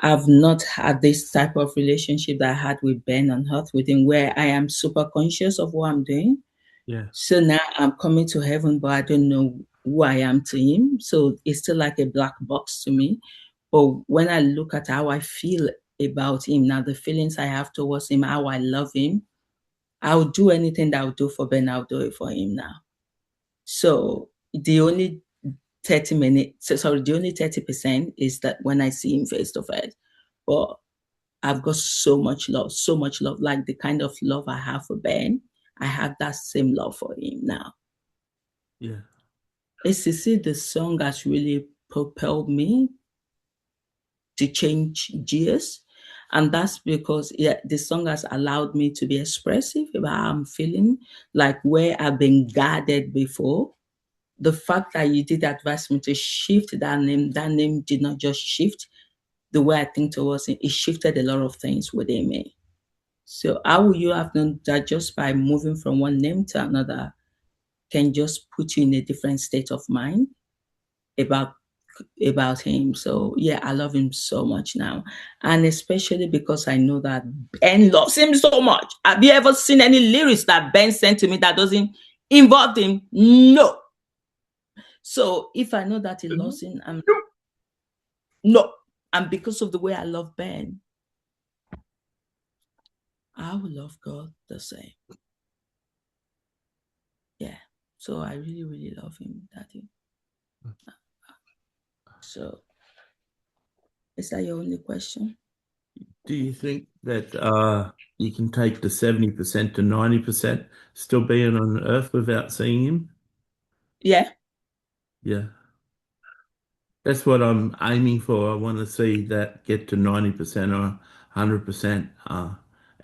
I've not had this type of relationship that I had with Ben on Earth with him, where I am super conscious of what I'm doing. Yeah, So now I'm coming to heaven, but I don't know who I am to him. So it's still like a black box to me. But when I look at how I feel about him now, the feelings I have towards him, how I love him, I'll do anything that I'll do for Ben, I'll do it for him now. So the only 30 minutes, sorry, the only 30% is that when I see him face to face. But I've got so much love, like the kind of love I have for Ben. I have that same love for him now. yeah, ACC, the song has really propelled me to change gears. And that's because the song has allowed me to be expressive about how I'm feeling, like where I've been guarded before. The fact that you did advise me to shift that name did not just shift the way I think towards it, it shifted a lot of things within me. So how will you have known that just by moving from one name to another can just put you in a different state of mind about about him? So yeah, I love him so much now. And especially because I know that Ben loves him so much. Have you ever seen any lyrics that Ben sent to me that doesn't involve him? No. So if I know that he loves him, I'm no. And because of the way I love Ben, I will love God the same. Yeah. So I really, really love him, Daddy. So is that your only question? Do you think that you can take the 70% to 90% still being on Earth without seeing him? Yeah. Yeah. That's what I'm aiming for. I want to see that get to 90% or 100%.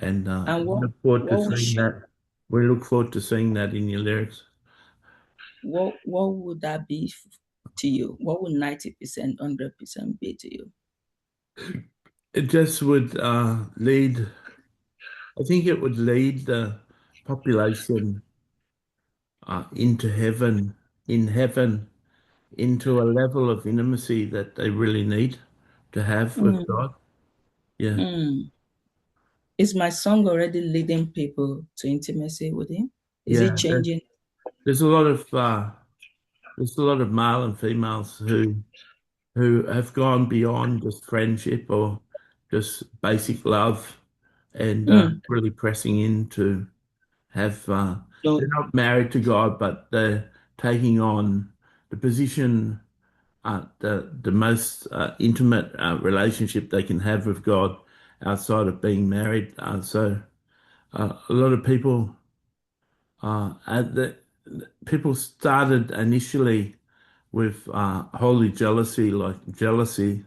And And we look forward to what would seeing that. We look forward to seeing that in your lyrics. what would that be to you? What would 90%, 100% be to you? It just would lead, I think it would lead the population into heaven, in heaven. into a level of intimacy that they really need to have with Mm, God. Yeah. mm. Is my song already leading people to intimacy with Him? Is it Yeah. changing? There's a lot of male and females who have gone beyond just friendship or just basic love and Mm. really pressing in to have they're No. not married to God, but they're taking on the position, the most intimate relationship they can have with God outside of being married. So a lot of people, people started initially with holy jealousy, like jealousy,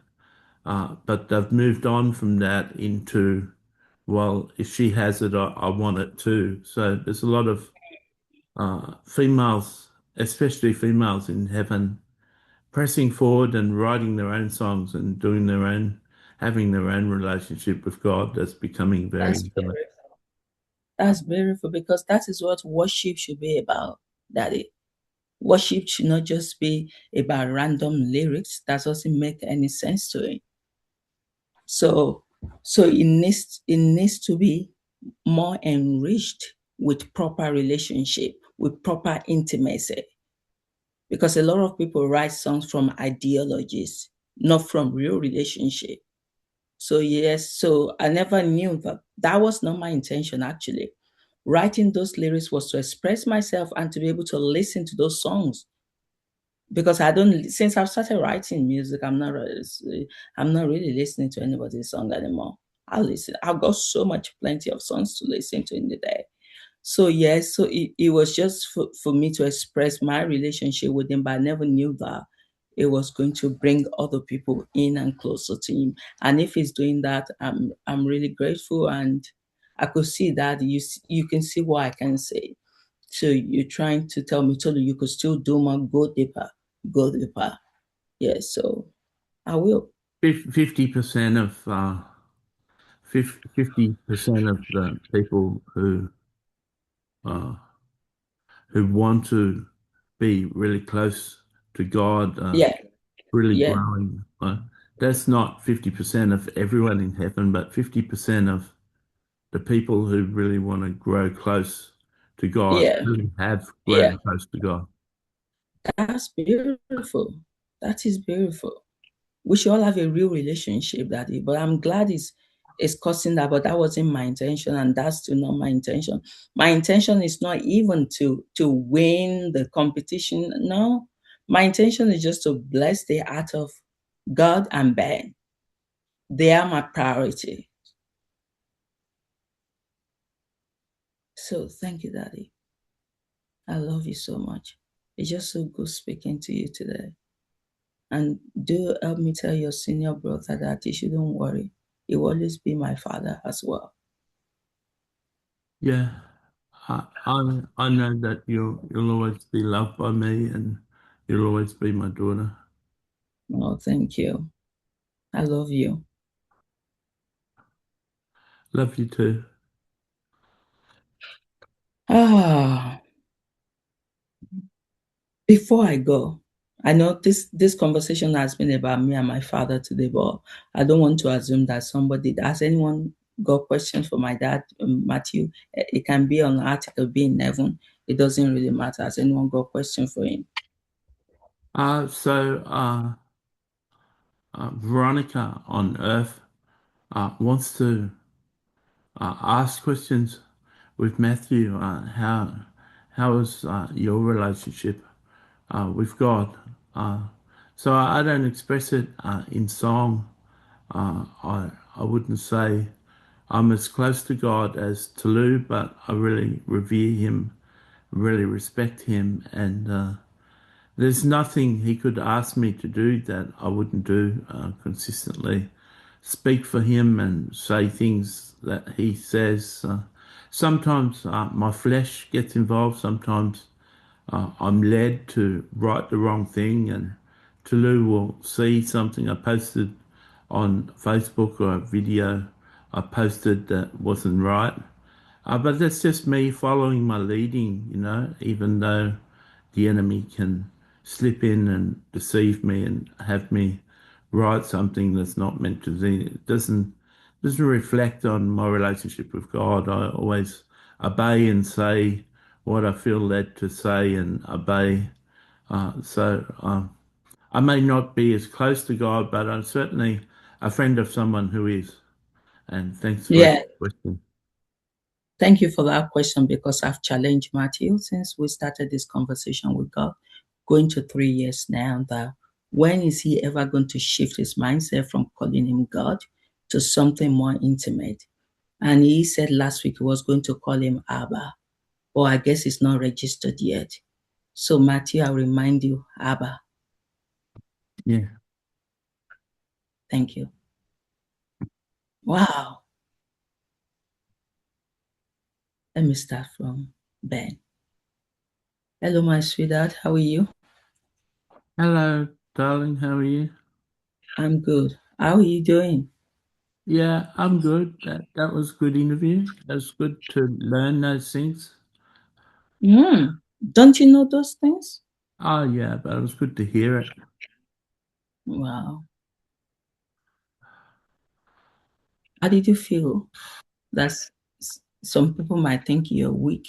but they've moved on from that into, well, if she has it, I want it too. So there's a lot of females, especially females in heaven, pressing forward and writing their own songs and doing their own, having their own relationship with God that's becoming very That's intimate. beautiful. That's beautiful because that is what worship should be about, Daddy. Worship should not just be about random lyrics. That doesn't make any sense to it. So it needs to be more enriched with proper relationship, with proper intimacy. Because a lot of people write songs from ideologies, not from real relationship. So yes, so I never knew that that was not my intention actually. Writing those lyrics was to express myself and to be able to listen to those songs because I don't since I've started writing music, I'm not really listening to anybody's song anymore. I listen. I've got so much plenty of songs to listen to in the day. So yes, so it was just for me to express my relationship with him, but I never knew that it was going to bring other people in and closer to him. And if he's doing that, I'm really grateful, and I could see that you can see what I can say. So you're trying to tell me, Tolu, you could still do more, go deeper. Yes, so I will. 50% of 50% of the people uh, who want to be really close to God, Yeah, really yeah, growing. That's not 50% of everyone in heaven, but 50% of the people who really want to grow close to God, yeah, really have yeah. grown close to God. That's beautiful. That is beautiful. We should all have a real relationship, Daddy. But I'm glad it's causing that, but that wasn't my intention, and that's still not my intention. My intention is not even to win the competition. No. My intention is just to bless the heart of God and Ben. They are my priority. So thank you, Daddy. I love you so much. It's just so good speaking to you today. And do help me tell your senior brother that he shouldn't worry. He will always be my father as well. Yeah, I know that you'll always be loved by me, and you'll always be my daughter. Oh, thank you. I love you. Love you too. Ah, before I go, I know this conversation has been about me and my father today, but I don't want to assume that somebody has anyone got questions for my dad, Matthew. It can be on article, be in heaven. It doesn't really matter. Has anyone got question for him? Veronica on Earth wants to ask questions with Matthew. How is your relationship with God? Uh, so I don't express it in song. I wouldn't say I'm as close to God as Tolu, but I really revere him, really respect him, and there's nothing he could ask me to do that I wouldn't do consistently. Speak for him and say things that he says. Sometimes my flesh gets involved. Sometimes I'm led to write the wrong thing, and Tolu will see something I posted on Facebook or a video I posted that wasn't right. But that's just me following my leading, even though the enemy can slip in and deceive me and have me write something that's not meant to be. It doesn't reflect on my relationship with God. I always obey and say what I feel led to say and obey. I may not be as close to God, but I'm certainly a friend of someone who is. And thanks for your Yeah, question. thank you for that question because I've challenged Matthew since we started this conversation with God, going to 3 years now, that when is he ever going to shift his mindset from calling him God to something more intimate? And he said last week he was going to call him Abba, but I guess it's not registered yet. So, Matthew, I remind you, Abba. Yeah. Thank you. Wow. Let me start from Ben. Hello, my sweetheart. How are you? Hello, darling. How are you? I'm good. How are you doing? Yeah, I'm good. That was a good interview. That was good to learn those things. Don't you know those things? Oh yeah, but it was good to hear it. Wow. How did you feel? That's some people might think you're weak.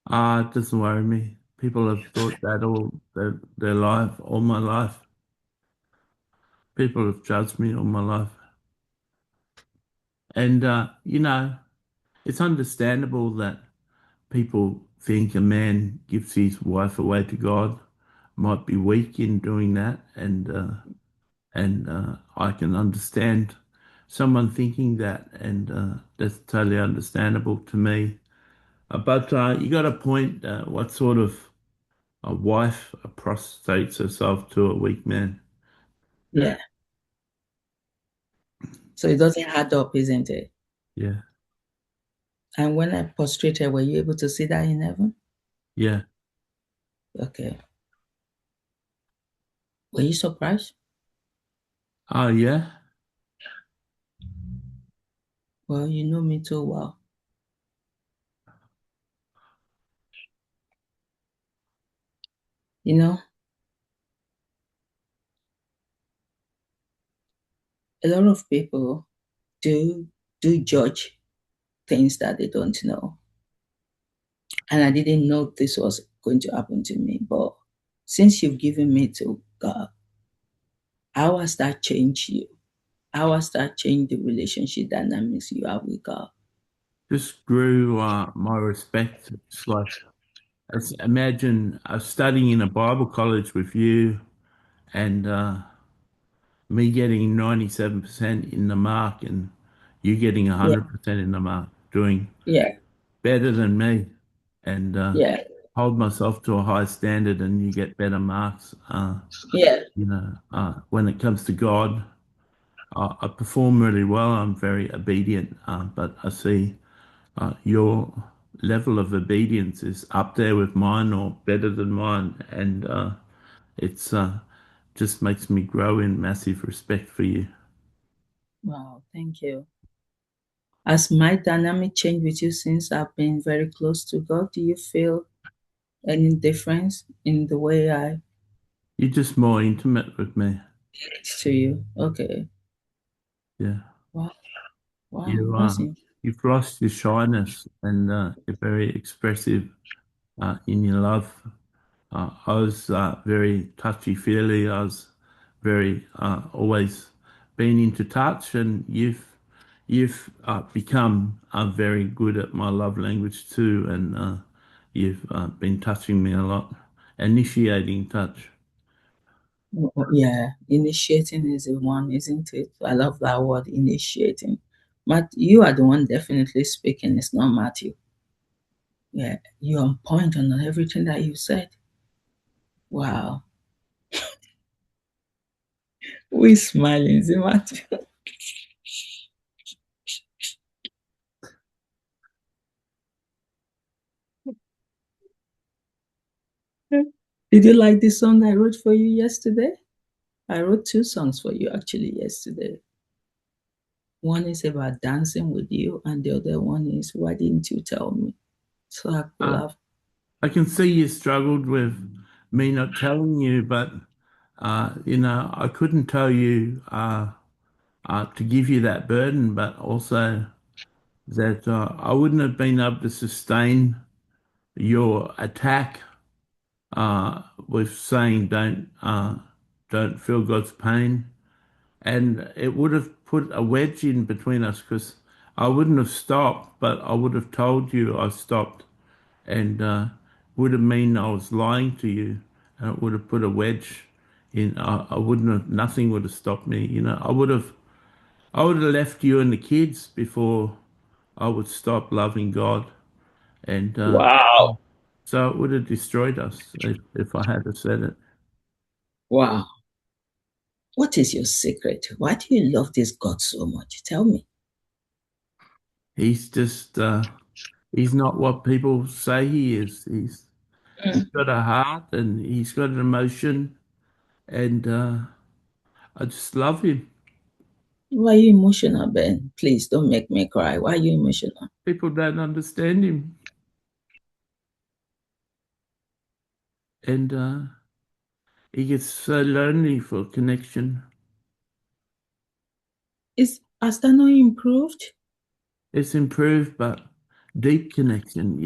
Ah, it doesn't worry me. People have thought that all their life, all my life. People have judged me all my life. And it's understandable that people think a man gives his wife away to God might be weak in doing that, and I can understand someone thinking that, and that's totally understandable to me. But you got a point. What sort of a wife prostrates herself to a weak man? Yeah. So it doesn't add up, isn't it? Yeah, And when I prostrated, were you able to see that in heaven? yeah. Okay. Were you surprised? Oh, yeah. Well, you know me too well. You know, a lot of people do judge things that they don't know. And I didn't know this was going to happen to me. But since you've given me to God, how has that changed you? How has that changed the relationship dynamics you have with God? Just grew my respect. It's like imagine studying in a Bible college with you and me getting 97% in the mark and you getting Yeah, 100% in the mark, doing yeah, better than me, and yeah, hold myself to a high standard, and you get better marks. yeah. When it comes to God, I perform really well. I'm very obedient, but I see your level of obedience is up there with mine or better than mine, and it's just makes me grow in massive respect for you. Wow, thank you. Has my dynamic changed with you since I've been very close to God? Do you feel any difference in the way I You're just more intimate with me. relate to you? Okay. Yeah. Wow, wow, You that's it. you've lost your shyness and you're very expressive in your love. I was very touchy feely. I was very always been into touch, and you've become very good at my love language too, and you've been touching me a lot, initiating touch. Yeah, initiating is the one, isn't it? I love that word, initiating. But you are the one definitely speaking. It's not Matthew. Yeah, you're on point on everything that you said. Wow. Who is smiling? Is it Matthew? Did you like the song I wrote for you yesterday? I wrote two songs for you actually yesterday. One is about dancing with you, and the other one is why didn't you tell me? So I could Uh, have. I can see you struggled with me not telling you, but I couldn't tell you to give you that burden, but also that I wouldn't have been able to sustain your attack with saying don't feel God's pain, and it would have put a wedge in between us because I wouldn't have stopped, but I would have told you I stopped, and would have mean I was lying to you, and it would have put a wedge in. I wouldn't have. Nothing would have stopped me. I would have. I would have left you and the kids before I would stop loving God, and Wow. so it would have destroyed us if I had have said it. Wow. What is your secret? Why do you love this God so much? Tell me. He's just. He's not what people say he is. He's Mm. got a heart and he's got an emotion, and I just love him. Why are you emotional, Ben? Please don't make me cry. Why are you emotional? People don't understand him, and he gets so lonely for connection. Has that not improved? It's improved, but deep connection.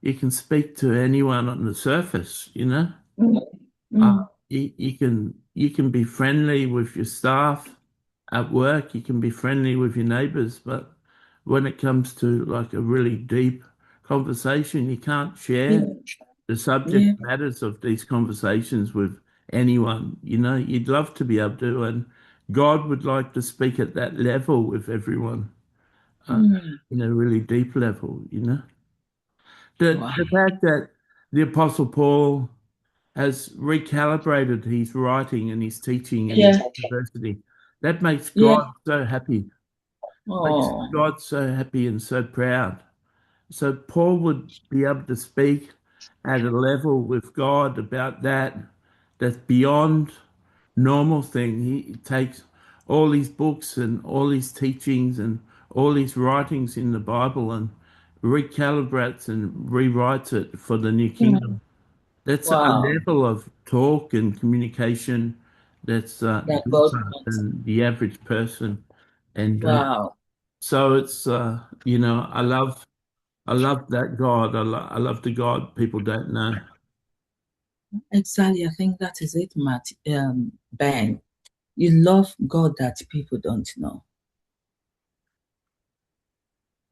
You can speak to anyone on the surface. Mm. Uh, Mm. you can be friendly with your staff at work. You can be friendly with your neighbours, but when it comes to like a really deep conversation, you can't share Yeah. the subject Yeah. matters of these conversations with anyone. You'd love to be able to, and God would like to speak at that level with everyone, uh, Mm. really deep level. The Wow. the fact that the Apostle Paul has recalibrated his writing and his teaching in his Yeah. university. That makes Yeah. God so happy, makes Oh. God so happy and so proud. So Paul would be able to speak at a level with God about that's beyond normal thing. He takes all these books and all these teachings and all these writings in the Bible and recalibrates and rewrites it for the new Mm. kingdom. That's a Wow. level of talk and communication that's That God deeper wants. than the average person. And Wow. so it's, I love that God. I love the God people don't know. Exactly. I think that is it, Matt. Ben. You love God that people don't know.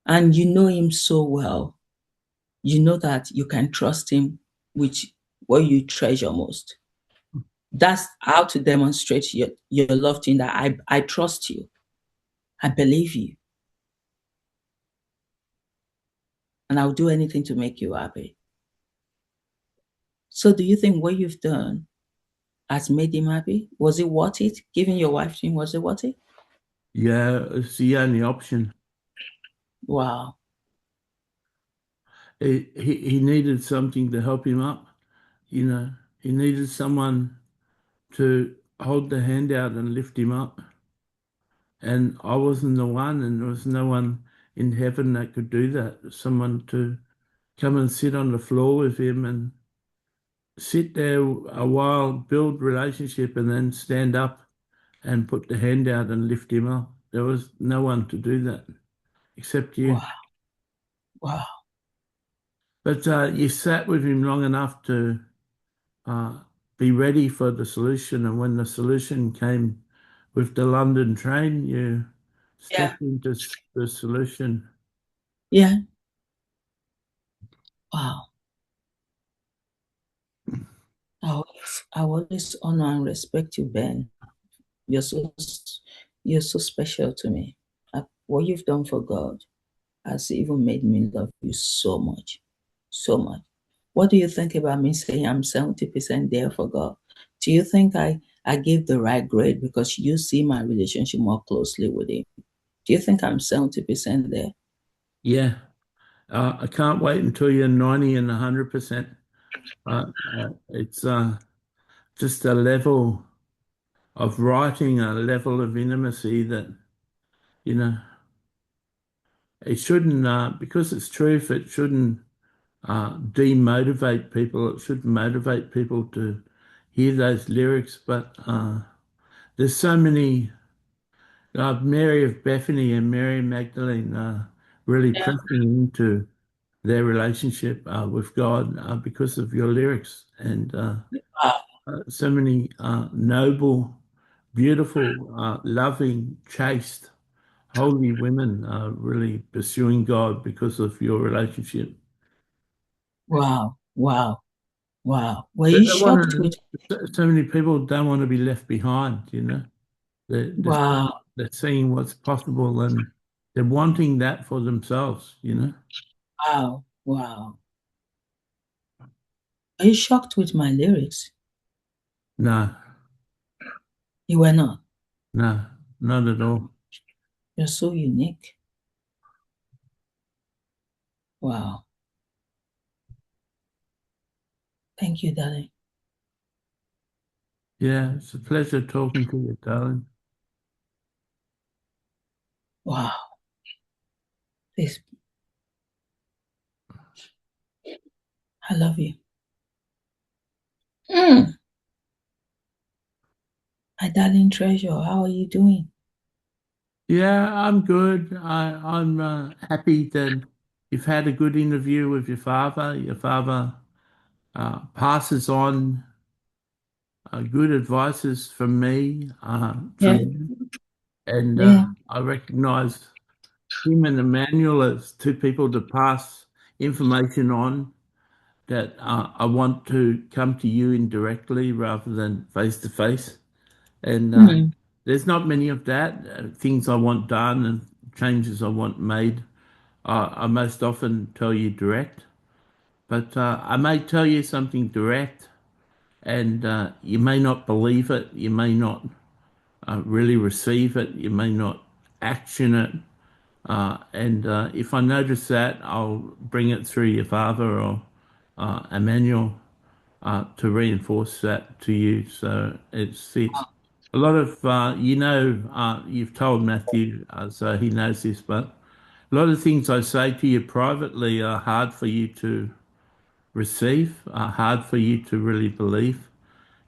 And you know him so well. You know that you can trust him with what you treasure most. That's how to demonstrate your love to him, that I trust you. I believe you. And I'll do anything to make you happy. So do you think what you've done has made him happy? Was it worth it? Giving your wife to him, was it worth it? Yeah, it's the only option. Wow. He needed something to help him up. He needed someone to hold the hand out and lift him up. And I wasn't the one, and there was no one in heaven that could do that. Someone to come and sit on the floor with him and sit there a while, build relationship, and then stand up and put the hand out and lift him up. There was no one to do that except you. Wow. Wow. But you sat with him long enough to uh, be ready for the solution. And when the solution came with the London train, you Yeah. stepped into the solution. Yeah. Wow. I always honor and respect you, Ben. You're so you're so special to me. What you've done for God has even made me love you so much, so much. What do you think about me saying I'm 70% there for God? Do you think I gave the right grade because you see my relationship more closely with Him? Do you think I'm 70% there? Yeah, I can't wait until you're 90 and 100%. It's just a level of writing, a level of intimacy that, you know, it shouldn't, because it's truth, it shouldn't demotivate people. It should motivate people to hear those lyrics. But there's so many, Mary of Bethany and Mary Magdalene really Yeah. pressing into their relationship with God because of your lyrics. And Wow. so many noble, beautiful, loving, chaste, holy women really pursuing God because of your relationship. Wow. Wow. Wow. Were But you they shocked with? want so many people don't want to be left behind, you know. They're, Wow. they're seeing what's possible and they're wanting that for themselves, you know. Wow. Wow. Are you shocked with my lyrics? No, You were not. no, not at all. You're so unique. Wow. Thank you, darling. Yeah, it's a pleasure talking to you, darling. Wow. This, I love you. Mm. My darling treasure, how are you doing? Yeah, I'm good. I'm happy that you've had a good interview with your father. Your father passes on good advices from me, Yeah. from you, and Yeah. I recognise him and Emmanuel as two people to pass information on that I want to come to you indirectly rather than face to face. And Mm. there's not many of that. Things I want done and changes I want made. I most often tell you direct, but I may tell you something direct, and you may not believe it. You may not really receive it. You may not action it. And if I notice that, I'll bring it through your father or Emmanuel to reinforce that to you. So it's a lot of you've told Matthew, so he knows this, but a lot of things I say to you privately are hard for you to receive, are hard for you to really believe.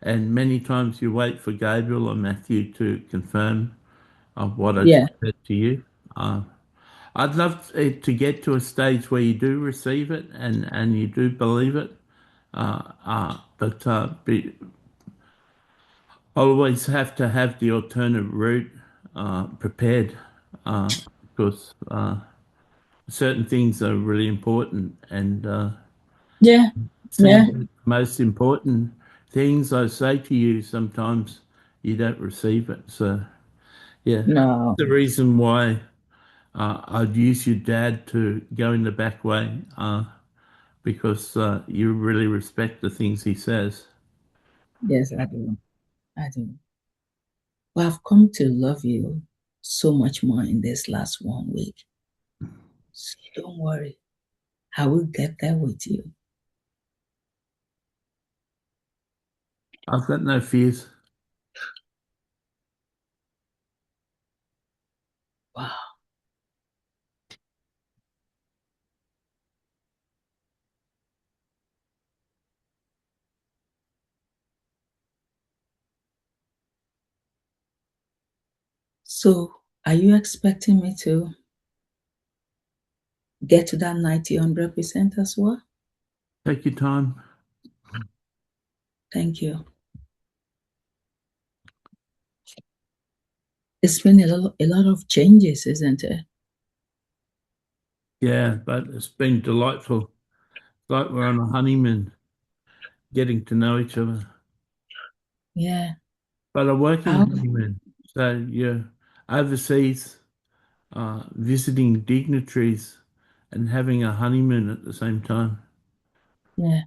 And many times you wait for Gabriel or Matthew to confirm what I just Yeah. said to you. Uh, I'd love it to get to a stage where you do receive it and you do believe it. But I'll always have to have the alternate route prepared uh, because certain things are really important, and Yeah. some Yeah. of the most important things I say to you sometimes you don't receive it. So yeah, No. the reason why I'd use your dad to go in the back way because you really respect the things he says. Yes, I do. I do. But I've come to love you so much more in this last 1 week. So don't worry. I will get there with you. I've got no fears. Wow. So are you expecting me to get to that 90, 100% as well? Take your time. Thank you. It's been a lot of changes, isn't it? Yeah, but it's been delightful. It's like we're on a honeymoon, getting to know each other. Yeah. But a working How? honeymoon. So you're overseas, visiting dignitaries and having a honeymoon at the same time. Yeah.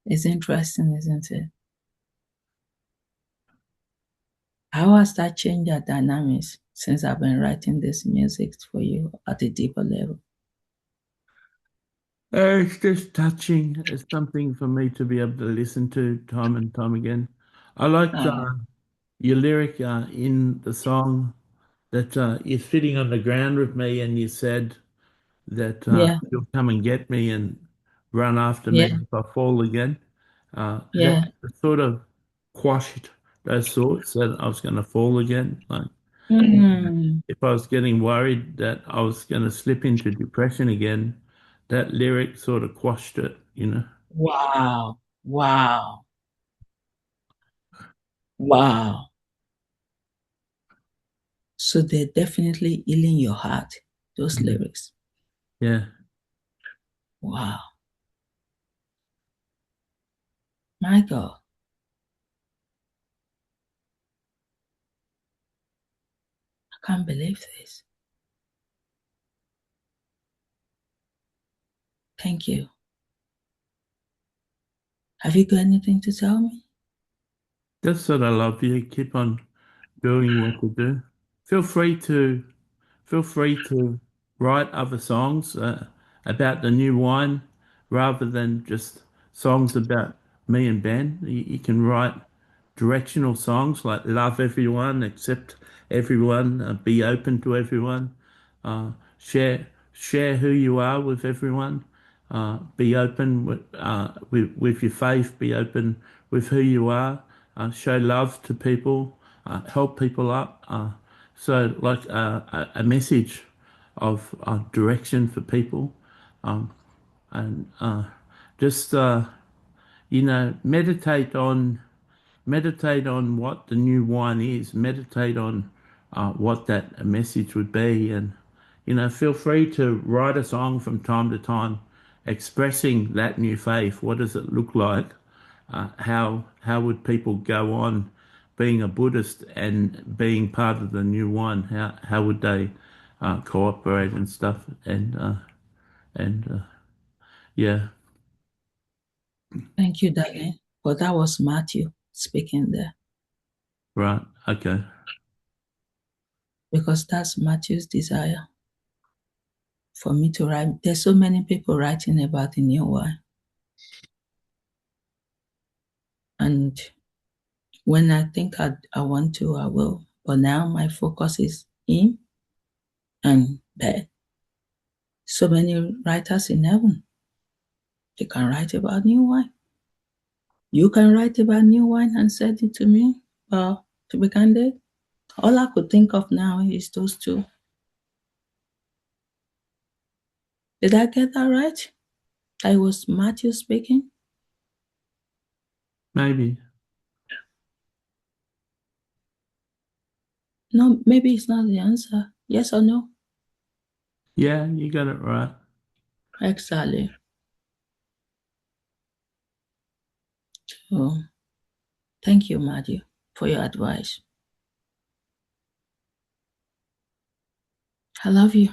It's interesting, isn't it? How has that changed our dynamics since I've been writing this music for you at a deeper level? It's just touching. It's something for me to be able to listen to time and time again. I liked Oh, your lyric in the song that you're sitting on the ground with me and you said that yeah. you'll come and get me and run after me Yeah. if I fall again. That Yeah. sort of quashed those thoughts that I was going to fall again. Like Mm. if I was getting worried that I was going to slip into depression again, that lyric sort of quashed it, you know. Wow. Wow. Wow. So they're definitely healing your heart, those Mm. lyrics. Yeah, Wow. My God. I can't believe this. Thank you. Have you got anything to tell me? that's what I love you. Keep on doing what you do. Feel free to feel free to write other songs about the new wine rather than just songs about me and Ben. You can write directional songs like love everyone, accept everyone, be open to everyone, share who you are with everyone, be open with your faith, be open with who you are, show love to people, help people up. So like a message of direction for people, and just meditate on what the new wine is. Meditate on what that message would be, and feel free to write a song from time to time, expressing that new faith. What does it look like? How would people go on being a Buddhist and being part of the new wine? How would they cooperate and stuff? And yeah, Thank you, darling. But that was Matthew speaking there right, okay, because that's Matthew's desire for me to write. There's so many people writing about the new wine. And when I think I want to, I will. But now my focus is him and Ben. So many writers in heaven. They can write about new wine. You can write about new wine and send it to me. Well, to be candid, all I could think of now is those two. Did I get that right? That was Matthew speaking? maybe, No, maybe it's not the answer. Yes or no? yeah, you got it right. Exactly. So thank you, Matthew, for your advice. I love you,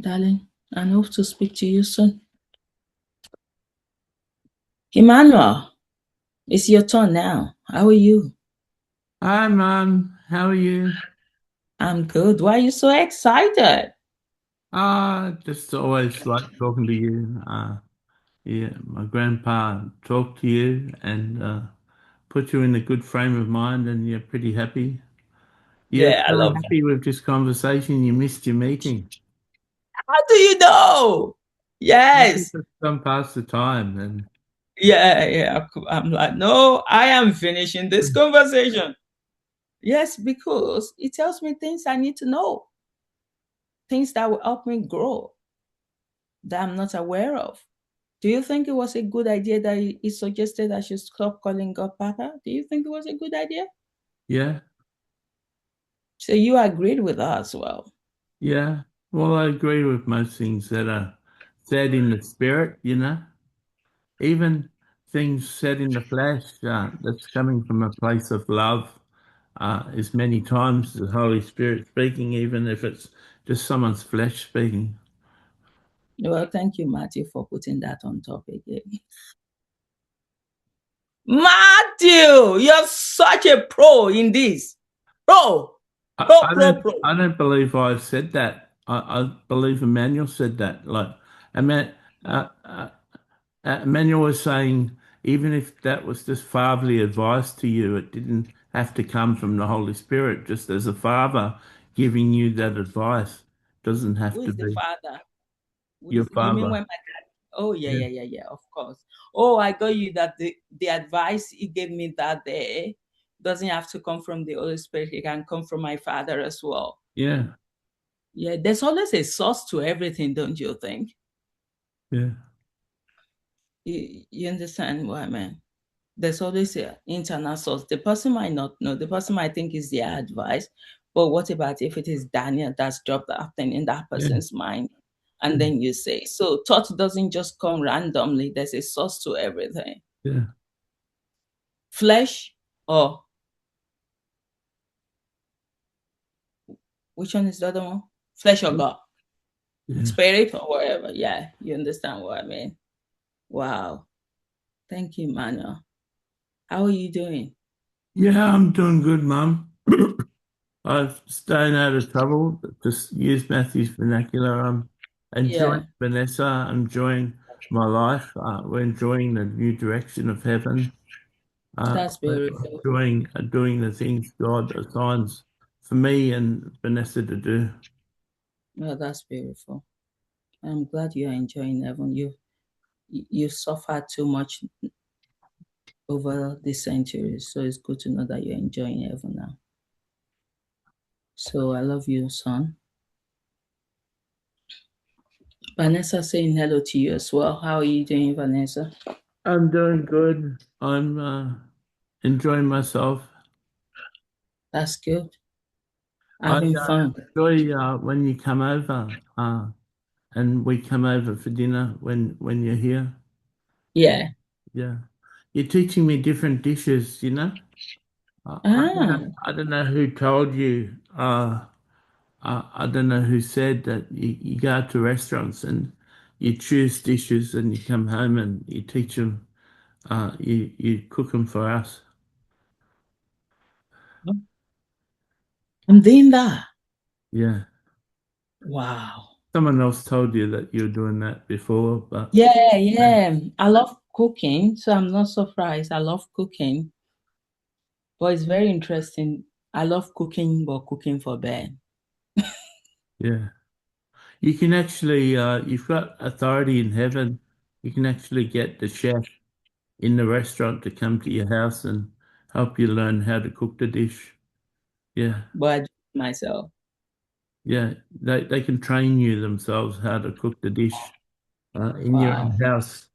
darling, and hope to speak to you soon. Emmanuel, it's your turn now. How are you? Hi, Mum. How are you? I'm good. Why are you so excited? Just always like talking to you. Yeah, my grandpa talked to you and put you in a good frame of mind, and you're pretty happy. You're Yeah, I so love you. happy with this conversation. You missed your meeting. How do you know? Maybe Yes. just some past the time, and Yeah, yeah. I'm like, no, I am finishing this conversation. Yes, because it tells me things I need to know, things that will help me grow that I'm not aware of. Do you think it was a good idea that he suggested I should stop calling God Papa? Do you think it was a good idea? yeah, So you agreed with that as well. yeah. Well, I agree with most things that are said in the spirit. Even things said in the flesh that's coming from a place of love is many times the Holy Spirit speaking, even if it's just someone's flesh speaking. Well, thank you, Matthew, for putting that on top again. Matthew, you're such a pro in this. Pro, I, pro, I pro, don't pro. I don't believe I said that. I believe Emmanuel said that. Like Emma- uh, uh, Emmanuel was saying, even if that was just fatherly advice to you, it didn't have to come from the Holy Spirit. Just as a father giving you that advice doesn't Who have to is the be father? your You mean father. when my dad? Oh, yeah, Yeah, yeah, yeah, yeah, of course. Oh, I got you that the advice he gave me that day doesn't have to come from the Holy Spirit. It can come from my father as well. yeah, Yeah, there's always a source to everything, don't you think? yeah, You understand what I mean? There's always an internal source. The person might not know. The person might think is their advice. But what about if it is Daniel that's dropped that thing in that yeah, person's mind? yeah, And then you say, so thought doesn't just come randomly. There's a source to everything. yeah, Flesh or which one is the other one? Flesh or God? yeah. Spirit or whatever. Yeah, you understand what I mean. Wow. Thank you, Manuel. How are you doing? Yeah, I'm doing good, Mum. I've stayed out of trouble. Just use Matthew's vernacular. I'm enjoying Yeah, Vanessa. I'm enjoying my life. We're enjoying the new direction of heaven. that's We're beautiful. enjoying doing the things God assigns for me and Vanessa to do. Well, that's beautiful. I'm glad you're enjoying heaven. You suffered too much over the centuries, so it's good to know that you're enjoying heaven now. So I love you, son. Vanessa saying hello to you as well. How are you doing, Vanessa? I'm doing good. I'm enjoying myself. That's good. I Having fun. enjoy when you come over, and we come over for dinner when you're here. Yeah. Yeah, you're teaching me different dishes. You know, Ah, I don't know who told you. I don't know who said that you go out to restaurants and you choose dishes and you come home and you teach them. You cook them for us. I'm doing that. Yeah. Wow. Someone else told you that you were doing that before, but Yeah, yeah. I love cooking, so I'm not surprised. I love cooking, but it's very interesting. I love cooking, but cooking for Ben. yeah, you can actually, you've got authority in heaven. You can actually get the chef in the restaurant to come to your house and help you learn how to cook the dish. Yeah, But I do it myself. yeah, they can train you themselves how to cook the dish in your Wow. own house.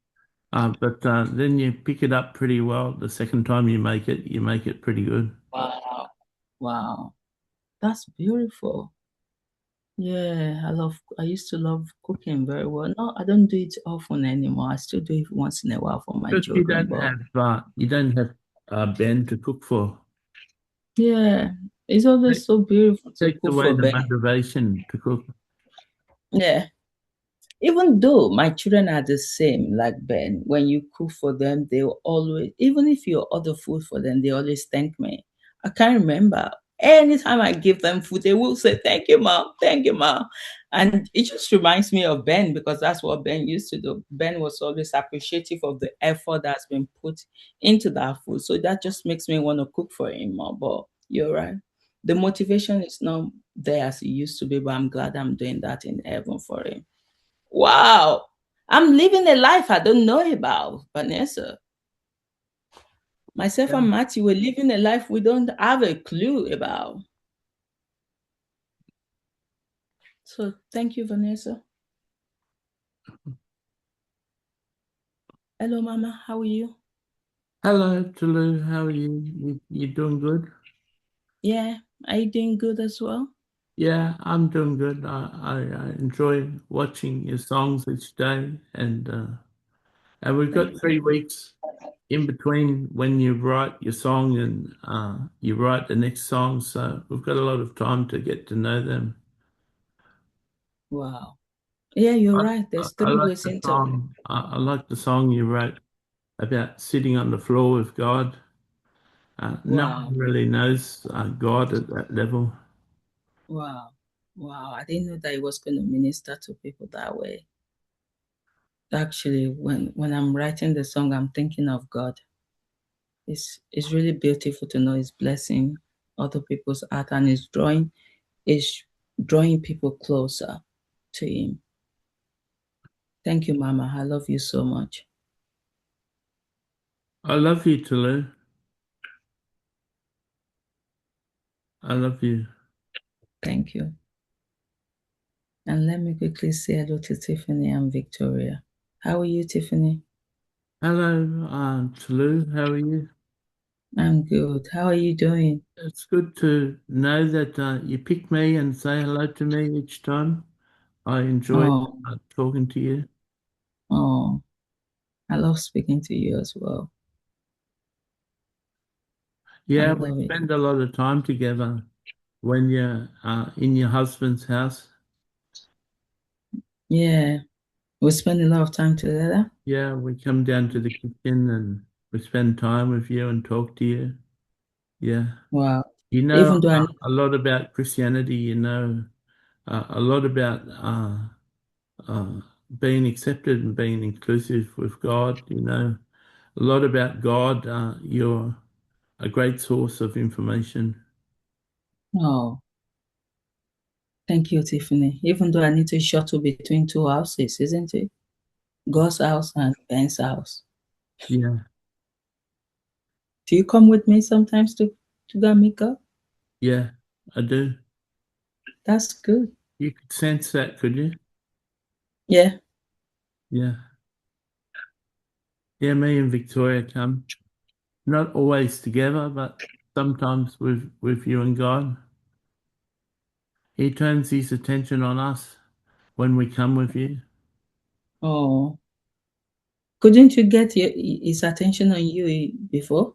But then you pick it up pretty well. The second time you make it pretty good. Wow. Wow. That's beautiful. Yeah, I used to love cooking very well. No, I don't do it often anymore. I still do it once in a while for my But children, but you don't have Ben to cook for. yeah, it's always It so beautiful to takes cook away for the Ben. motivation to cook. Yeah. Even though my children are the same, like Ben, when you cook for them, they'll always, even if you order food for them, they always thank me. I can't remember. Anytime I give them food, they will say, "Thank you, mom. Thank you, mom." And it just reminds me of Ben because that's what Ben used to do. Ben was always appreciative of the effort that's been put into that food. So that just makes me want to cook for him more. But you're right. The motivation is not there as it used to be, but I'm glad I'm doing that in heaven for him. Wow. I'm living a life I don't know about, Vanessa. Myself Yeah. and Matthew were living a life we don't have a clue about. So thank you, Vanessa. Hello, Mama. How are you? Hello, Tolu. How are you? You doing good? Yeah. Are you doing good as well? Yeah, I'm doing good. I enjoy watching your songs each day, and we've got Thank you. 3 weeks in between when you write your song and you write the next song. So we've got a lot of time to get to know them. Wow. Yeah, you're I, right. There's I three like ways the into. song. I like the song you wrote about sitting on the floor with God. No Wow. one really knows God at that level. Wow. Wow. I didn't know that it was going to minister to people that way. Actually, when I'm writing the song, I'm thinking of God. It's really beautiful to know it's blessing other people's heart and it's drawing people closer to him. Thank you, Mama. I love you so much. I love you, Tolu. I love you. Thank you. And let me quickly say hello to Tiffany and Victoria. How are you, Tiffany? Hello, Tolu. How are you? I'm good. How are you doing? It's good to know that you pick me and say hello to me each time. I enjoy Oh, talking to you. oh, I love speaking to you as well. I Yeah, we love it. spend a lot of time together when you're in your husband's house. Yeah, we spend a lot of time together. Yeah, we come down to the kitchen and we spend time with you and talk to you. Yeah. Wow. You know Even though I a lot about Christianity, you know a lot about uh, being accepted and being inclusive with God, you know a lot about God. You're a great source of information. oh, thank you, Tiffany. Even though I need to shuttle between two houses, isn't it? God's house and Ben's house. Yeah, Do you come with me sometimes to go meet God? yeah, I do. That's good. You could sense that, could you? Yeah. Yeah. Yeah, me and Victoria come. Not always together, but sometimes with you and God. He turns his attention on us when we come with you. Oh, couldn't you get his attention on you before?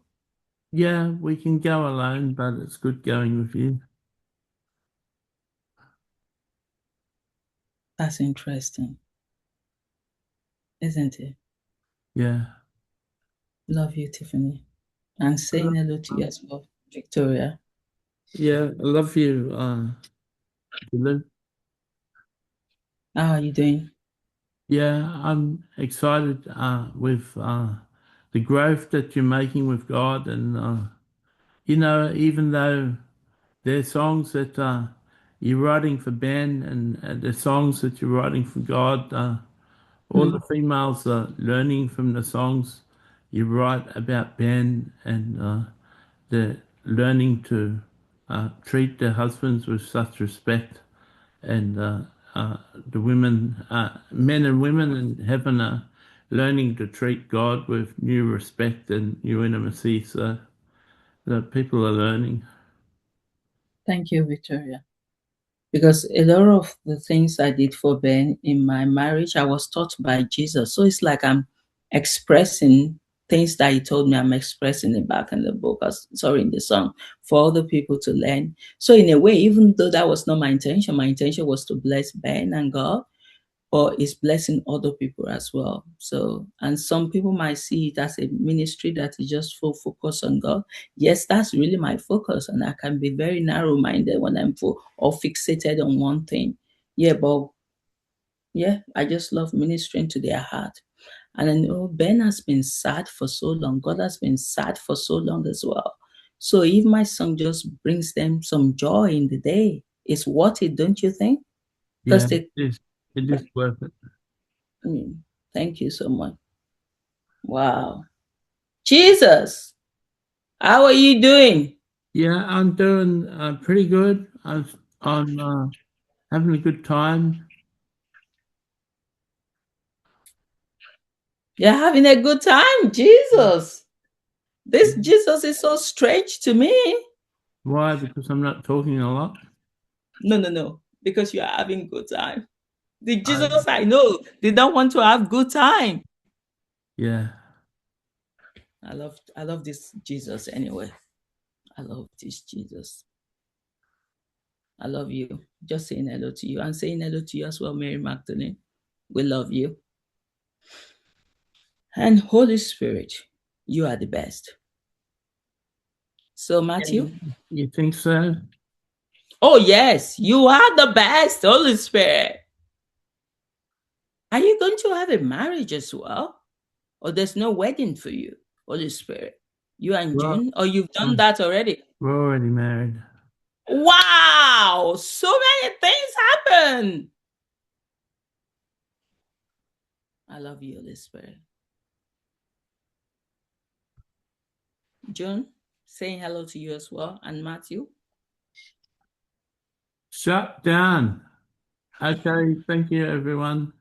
Yeah, we can go alone, but it's good going with you. That's interesting, isn't it? Yeah. Love you, Tiffany. And saying hello to you as well, Victoria. Yeah, I love you, Lou. How are you doing? Yeah, I'm excited with the growth that you're making with God, and you know, even though there's songs that you're writing for Ben, and the songs that you're writing for God, all the Mm. females are learning from the songs you write about Ben, and they're learning to treat their husbands with such respect, and the women, men and women in heaven are learning to treat God with new respect and new intimacy. So the people are learning. Thank you, Victoria. Because a lot of the things I did for Ben in my marriage, I was taught by Jesus. So it's like I'm expressing things that he told me, I'm expressing it back in the book, sorry, in the song, for other people to learn. So in a way, even though that was not my intention was to bless Ben and God, but it's blessing other people as well. So, and some people might see it as a ministry that is just full focus on God. Yes, that's really my focus, and I can be very narrow minded when I'm full or fixated on one thing. Yeah, but yeah, I just love ministering to their heart. And I know Ben has been sad for so long. God has been sad for so long as well. So if my song just brings them some joy in the day, it's worth it, don't you think? Yeah, Because they, it is worth it. thank you so much. Wow. Jesus, how are you doing? Yeah, I'm doing pretty good. I'm having a good time. You're having a good time, Jesus. This Jesus is so strange to me. Why? Because I'm not talking a lot. No, no, no. Because you're having good time. The I, Jesus I know, they don't want to have good time. yeah, I love this Jesus anyway. I love this Jesus. I love you. Just saying hello to you and saying hello to you as well, Mary Magdalene. We love you. And Holy Spirit, you are the best. So, Matthew, you think so? oh, yes, you are the best, Holy Spirit. Are you going to have a marriage as well? Or there's no wedding for you, Holy Spirit? You and Well, June? Or you've done um, that already? we're already married. Wow! So many things happen. I love you, Holy Spirit. June, saying hello to you as well, and Matthew. Shut down. Okay, thank you, everyone.